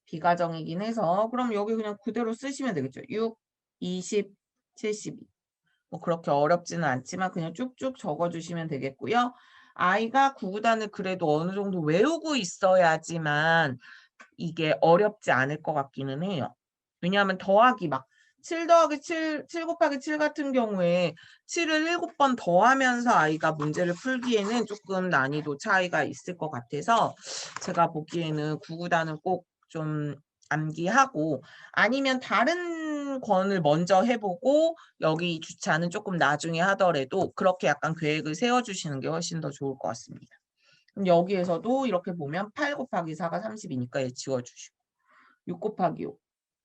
비가정이긴 해서 그럼 여기 그냥 그대로 쓰시면 되겠죠. 6, 20, 72 뭐 그렇게 어렵지는 않지만 그냥 쭉쭉 적어주시면 되겠고요. 아이가 9구단을 그래도 어느 정도 외우고 있어야지만 이게 어렵지 않을 것 같기는 해요. 왜냐하면 더하기 막 7 더하기 7, 7 곱하기 7 같은 경우에 7을 7번 더하면서 아이가 문제를 풀기에는 조금 난이도 차이가 있을 것 같아서 제가 보기에는 9구단은 꼭 좀 암기하고 아니면 다른 권을 먼저 해보고 여기 주차는 조금 나중에 하더라도 그렇게 약간 계획을 세워주시는 게 훨씬 더 좋을 것 같습니다. 그럼 여기에서도 이렇게 보면 8 곱하기 4가 30이니까 얘 지워주시고 6 곱하기 5,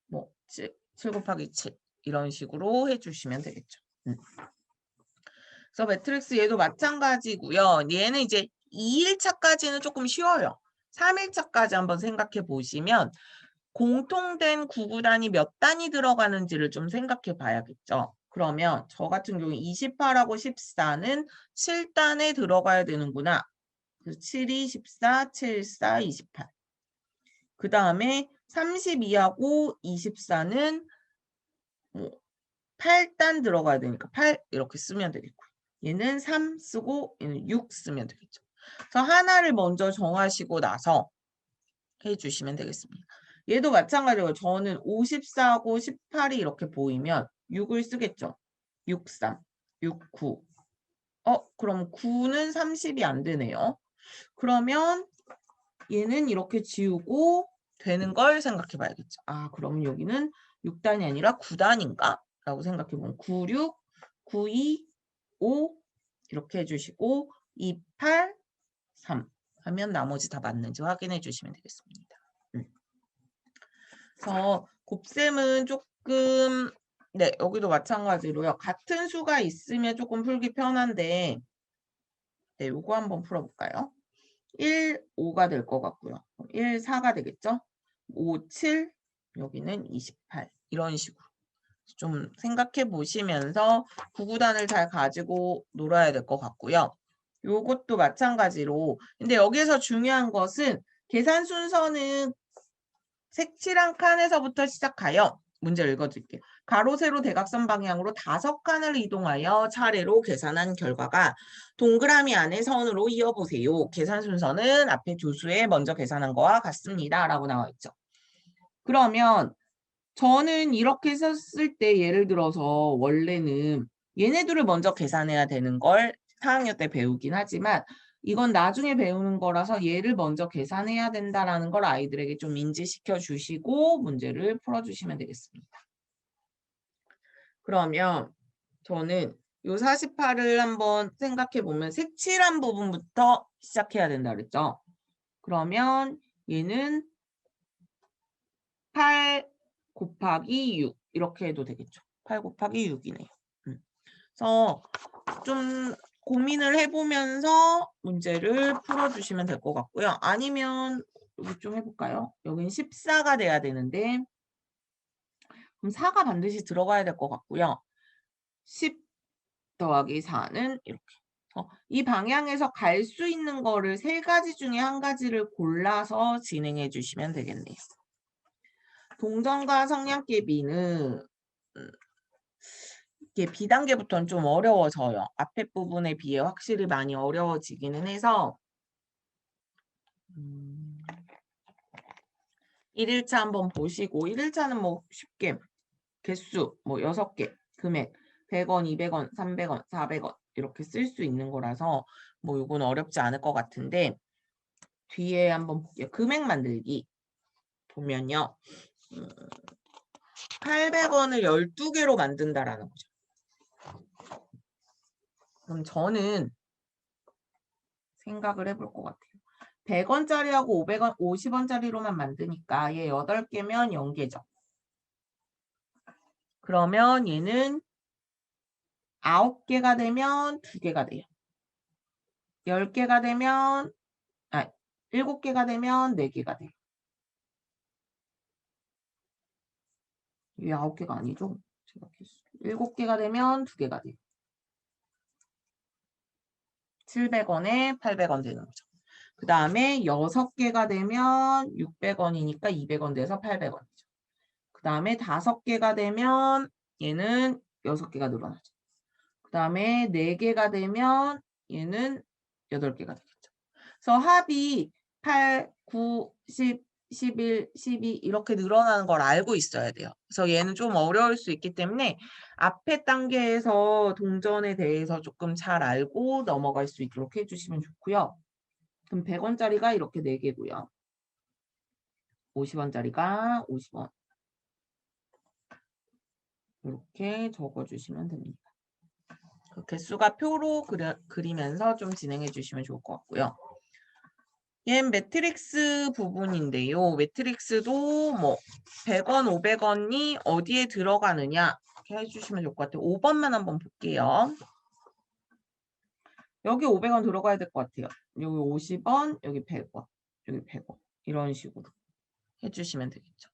뭐 7 곱하기 7 이런 식으로 해주시면 되겠죠. 그래서 매트릭스 얘도 마찬가지고요. 얘는 이제 2일차까지는 조금 쉬워요. 3일차까지 한번 생각해 보시면 공통된 9구단이 몇 단이 들어가는지를 좀 생각해 봐야겠죠. 그러면 저 같은 경우 28하고 14는 7단에 들어가야 되는구나. 그래서 7, 14, 7, 4, 28. 그 다음에 32하고 24는 8단 들어가야 되니까 8 이렇게 쓰면 되겠고, 얘는 3 쓰고 얘는 6 쓰면 되겠죠. 그래서 하나를 먼저 정하시고 나서 해주시면 되겠습니다. 얘도 마찬가지로 저는 54하고 18이 이렇게 보이면 6을 쓰겠죠. 63, 69. 그럼 9는 30이 안 되네요. 그러면 얘는 이렇게 지우고 되는 걸 생각해 봐야겠죠. 그러면 여기는 6단이 아니라 9단인가? 라고 생각해 보면 96, 92, 5 이렇게 해주시고 28, 3 하면 나머지 다 맞는지 확인해 주시면 되겠습니다. 그래서 곱셈은 조금 네, 여기도 마찬가지로요. 같은 수가 있으면 조금 풀기 편한데 네, 요거 한번 풀어볼까요? 1, 5가 될 것 같고요. 1, 4가 되겠죠? 5, 7, 여기는 28 이런 식으로 좀 생각해 보시면서 구구단을 잘 가지고 놀아야 될 것 같고요. 요것도 마찬가지로 근데 여기서 중요한 것은 계산 순서는 색칠한 칸에서부터 시작하여 문제를 읽어드릴게요. 가로, 세로, 대각선 방향으로 5칸을 이동하여 차례로 계산한 결과가 동그라미 안에 선으로 이어보세요. 계산 순서는 앞에 두 수에 먼저 계산한 거와 같습니다. 라고 나와 있죠. 그러면 저는 이렇게 썼을 때 예를 들어서 원래는 얘네들을 먼저 계산해야 되는 걸 4학년 때 배우긴 하지만 이건 나중에 배우는 거라서 얘를 먼저 계산해야 된다라는 걸 아이들에게 좀 인지시켜 주시고 문제를 풀어주시면 되겠습니다. 그러면 저는 요 48을 한번 생각해 보면 색칠한 부분부터 시작해야 된다 그랬죠. 그러면 얘는 8 곱하기 6 이렇게 해도 되겠죠. 8 곱하기 6이네요. 그래서 좀 고민을 해보면서 문제를 풀어주시면 될 것 같고요. 아니면 여기 좀 해볼까요? 여기는 14가 돼야 되는데 그럼 4가 반드시 들어가야 될 것 같고요. 10 더하기 4는 이렇게. 이 방향에서 갈 수 있는 거를 3가지 중에 1가지를 골라서 진행해 주시면 되겠네요. 동전과 성냥개비는 이게 B단계부터는 좀 어려워져요. 앞에 부분에 비해 확실히 많이 어려워지기는 해서 1일차 한번 보시고 1일차는 뭐 쉽게 개수 뭐 6개, 금액 100원, 200원, 300원, 400원 이렇게 쓸 수 있는 거라서 뭐 이건 어렵지 않을 것 같은데 뒤에 한번 볼게요. 금액 만들기 보면요. 800원을 12개로 만든다라는 거죠. 그럼 저는 생각을 해볼 것 같아요. 100원짜리하고 500원, 50원짜리로만 만드니까 얘 8개면 0개죠. 그러면 얘는 9개가 되면 2개가 돼요. 10개가 되면 7개가 되면 4개가 돼요. 이게 9개가 아니죠? 제가 7개가 되면 2개가 돼요. 700원에 800원 되는 거죠. 그 다음에 6개가 되면 600원이니까 200원 돼서 800원이죠. 그 다음에 5개가 되면 얘는 6개가 늘어나죠. 그 다음에 4개가 되면 얘는 8개가 되겠죠. 그래서 합이 8, 9, 10, 11, 12 이렇게 늘어나는 걸 알고 있어야 돼요. 그래서 얘는 좀 어려울 수 있기 때문에 앞에 단계에서 동전에 대해서 조금 잘 알고 넘어갈 수 있도록 해주시면 좋고요. 그럼 100원짜리가 이렇게 4개고요. 50원짜리가 50원. 이렇게 적어주시면 됩니다. 그 개수가 표로 그리면서 좀 진행해 주시면 좋을 것 같고요. 얘는 매트릭스 부분인데요. 매트릭스도 뭐 100원, 500원이 어디에 들어가느냐 이렇게 해주시면 좋을 것 같아요. 5번만 한번 볼게요. 여기 500원 들어가야 될 것 같아요. 여기 50원, 여기 100원, 여기 100원 이런 식으로 해주시면 되겠죠.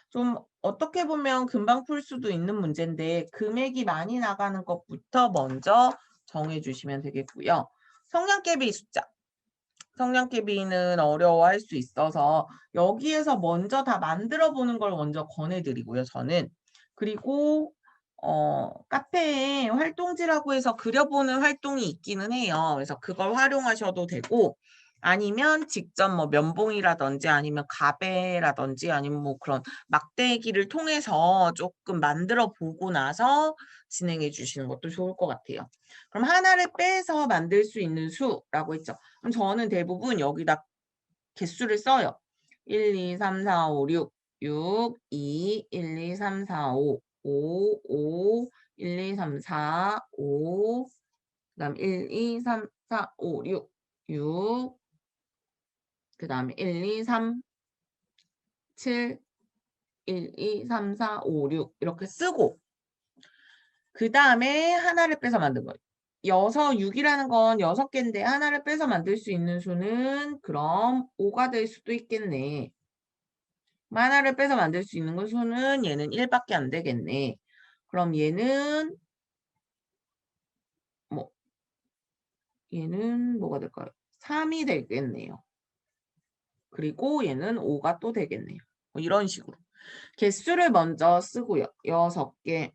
좀 어떻게 보면 금방 풀 수도 있는 문제인데 금액이 많이 나가는 것부터 먼저 정해주시면 되겠고요. 성냥개비 숫자. 성냥개비는 어려워할 수 있어서 여기에서 먼저 다 만들어 보는 걸 먼저 권해드리고요. 저는. 그리고 카페에 활동지라고 해서 그려보는 활동이 있기는 해요. 그래서 그걸 활용하셔도 되고, 아니면 직접 뭐 면봉이라든지 아니면 가베라든지 아니면 뭐 그런 막대기를 통해서 조금 만들어 보고 나서 진행해 주시는 것도 좋을 것 같아요. 그럼 하나를 빼서 만들 수 있는 수라고 했죠. 그럼 저는 대부분 여기다 개수를 써요. 1, 2, 3, 4, 5, 6, 6, 2, 1, 2, 3, 4, 5, 5, 5, 1, 2, 3, 4, 5, 그 다음 1, 2, 3, 4, 5, 6, 6, 그 다음에 1, 2, 3, 7, 1, 2, 3, 4, 5, 6 이렇게 쓰고 그 다음에 하나를 빼서 만든 거예요. 6이라는 건 6개인데 하나를 빼서 만들 수 있는 수는 그럼 5가 될 수도 있겠네. 하나를 빼서 만들 수 있는 건 수는 얘는 1밖에 안 되겠네. 그럼 얘는 얘는 뭐가 될까요? 3이 되겠네요. 그리고 얘는 5가 또 되겠네요. 이런 식으로. 개수를 먼저 쓰고요. 6개,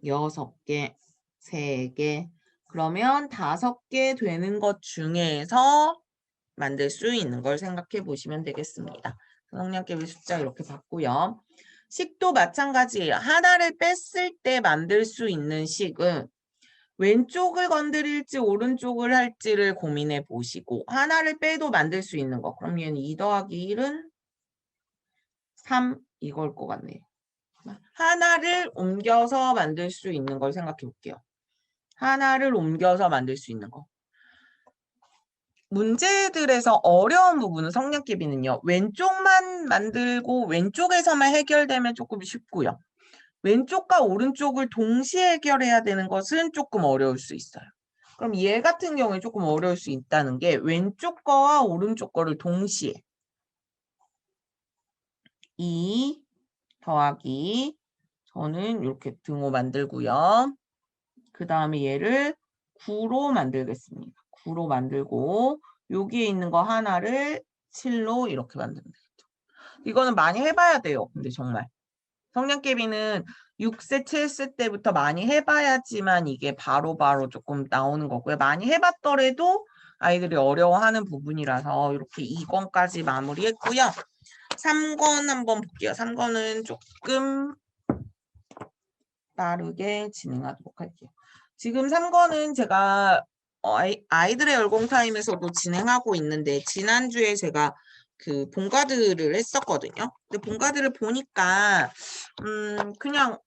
6개, 3개. 그러면 5개 되는 것 중에서 만들 수 있는 걸 생각해 보시면 되겠습니다. 성량개비 숫자 이렇게 봤고요. 식도 마찬가지예요. 하나를 뺐을 때 만들 수 있는 식은 왼쪽을 건드릴지 오른쪽을 할지를 고민해 보시고 하나를 빼도 만들 수 있는 거. 그럼 얘는 2 더하기 1은 3 이걸 것 같네요. 하나를 옮겨서 만들 수 있는 걸 생각해 볼게요. 하나를 옮겨서 만들 수 있는 거. 문제들에서 어려운 부분은 성량개비는요. 왼쪽만 만들고 왼쪽에서만 해결되면 조금 쉽고요. 왼쪽과 오른쪽을 동시에 해결해야 되는 것은 조금 어려울 수 있어요. 그럼 얘 같은 경우에 조금 어려울 수 있다는 게 왼쪽 거와 오른쪽 거를 동시에 2 더하기 저는 이렇게 등호 만들고요. 그 다음에 얘를 9로 만들겠습니다. 9로 만들고 여기에 있는 거 하나를 7로 이렇게 만들면 되겠죠. 이거는 많이 해봐야 돼요. 근데 정말. 성량개비는 6세, 7세 때부터 많이 해봐야지만 이게 바로바로 조금 나오는 거고요. 많이 해봤더라도 아이들이 어려워하는 부분이라서 이렇게 2권까지 마무리했고요. 3권 한번 볼게요. 3권은 조금 빠르게 진행하도록 할게요. 지금 3권은 제가 아이들의 열공타임에서도 진행하고 있는데 지난주에 제가 그 본가드를 했었거든요. 근데 본가드를 보니까 그냥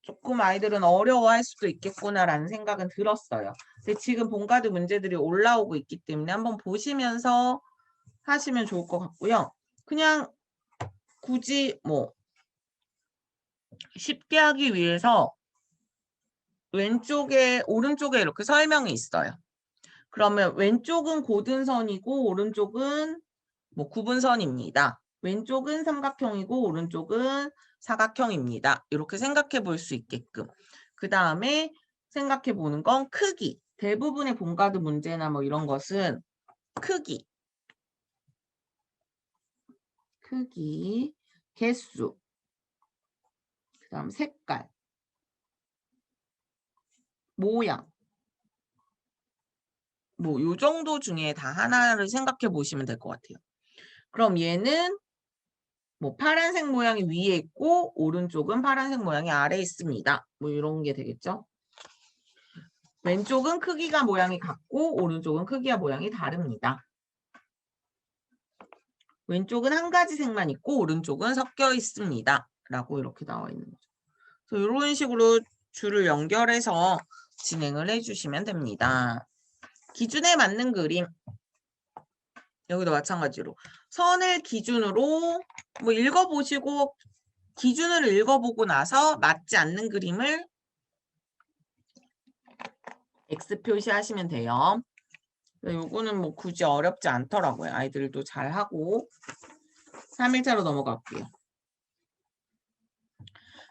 조금 아이들은 어려워할 수도 있겠구나라는 생각은 들었어요. 근데 지금 본가드 문제들이 올라오고 있기 때문에 한번 보시면서 하시면 좋을 것 같고요. 그냥 굳이 뭐 쉽게 하기 위해서 왼쪽에 오른쪽에 이렇게 설명이 있어요. 그러면 왼쪽은 고든선이고 오른쪽은 뭐 구분선입니다. 왼쪽은 삼각형이고 오른쪽은 사각형입니다. 이렇게 생각해 볼 수 있게끔. 그 다음에 생각해 보는 건 크기. 대부분의 본가드 문제나 뭐 이런 것은 크기, 개수, 그 다음 색깔, 모양. 뭐 요 정도 중에 다 하나를 생각해 보시면 될 것 같아요. 그럼 얘는 뭐 파란색 모양이 위에 있고 오른쪽은 파란색 모양이 아래에 있습니다. 뭐 이런 게 되겠죠. 왼쪽은 크기가 모양이 같고 오른쪽은 크기와 모양이 다릅니다. 왼쪽은 한 가지 색만 있고 오른쪽은 섞여 있습니다. 라고 이렇게 나와 있는 거죠. 그래서 이런 식으로 줄을 연결해서 진행을 해주시면 됩니다. 기준에 맞는 그림. 여기도 마찬가지로 선을 기준으로 뭐 읽어보시고 기준을 읽어보고 나서 맞지 않는 그림을 X 표시하시면 돼요. 요거는 뭐 굳이 어렵지 않더라고요. 아이들도 잘하고 3일차로 넘어갈게요.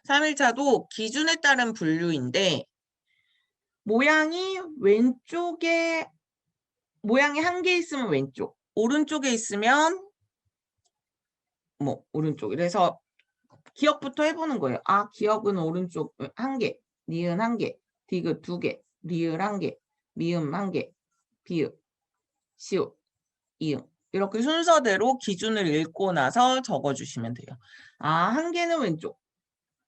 3일차도 기준에 따른 분류인데 모양이 왼쪽에 모양이 한 개 있으면 왼쪽, 오른쪽에 있으면 뭐 오른쪽. 그래서 기억부터 해보는 거예요. 아, 기억은 오른쪽 1개, 니은 1개, 디귿 2개, 리을 1개, 미음 1개, 비읍, 시읍, 이응. 이렇게 순서대로 기준을 읽고 나서 적어주시면 돼요. 아, 1개는 왼쪽,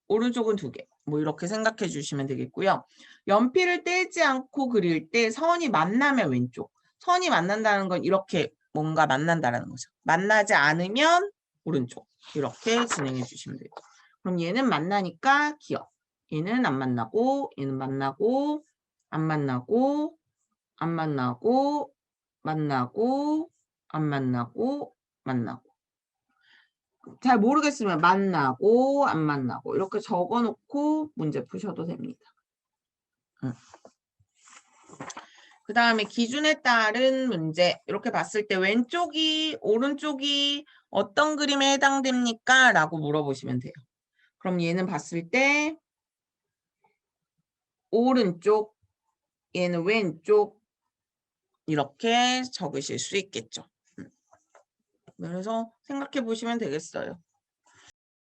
오른쪽은 2개. 뭐 이렇게 생각해 주시면 되겠고요. 연필을 떼지 않고 그릴 때 선이 만나면 왼쪽. 선이 만난다는 건 이렇게 뭔가 만난다는 거죠. 만나지 않으면 오른쪽. 이렇게 진행해 주시면 돼요. 그럼 얘는 만나니까 기억. 얘는 안 만나고, 얘는 만나고, 안 만나고, 안 만나고, 만나고, 안 만나고, 만나고. 잘 모르겠으면 만나고, 안 만나고 이렇게 적어놓고 문제 푸셔도 됩니다. 그 다음에 기준에 따른 문제 이렇게 봤을 때 왼쪽이 오른쪽이 어떤 그림에 해당됩니까? 라고 물어보시면 돼요. 그럼 얘는 봤을 때 오른쪽, 얘는 왼쪽 이렇게 적으실 수 있겠죠. 그래서 생각해 보시면 되겠어요.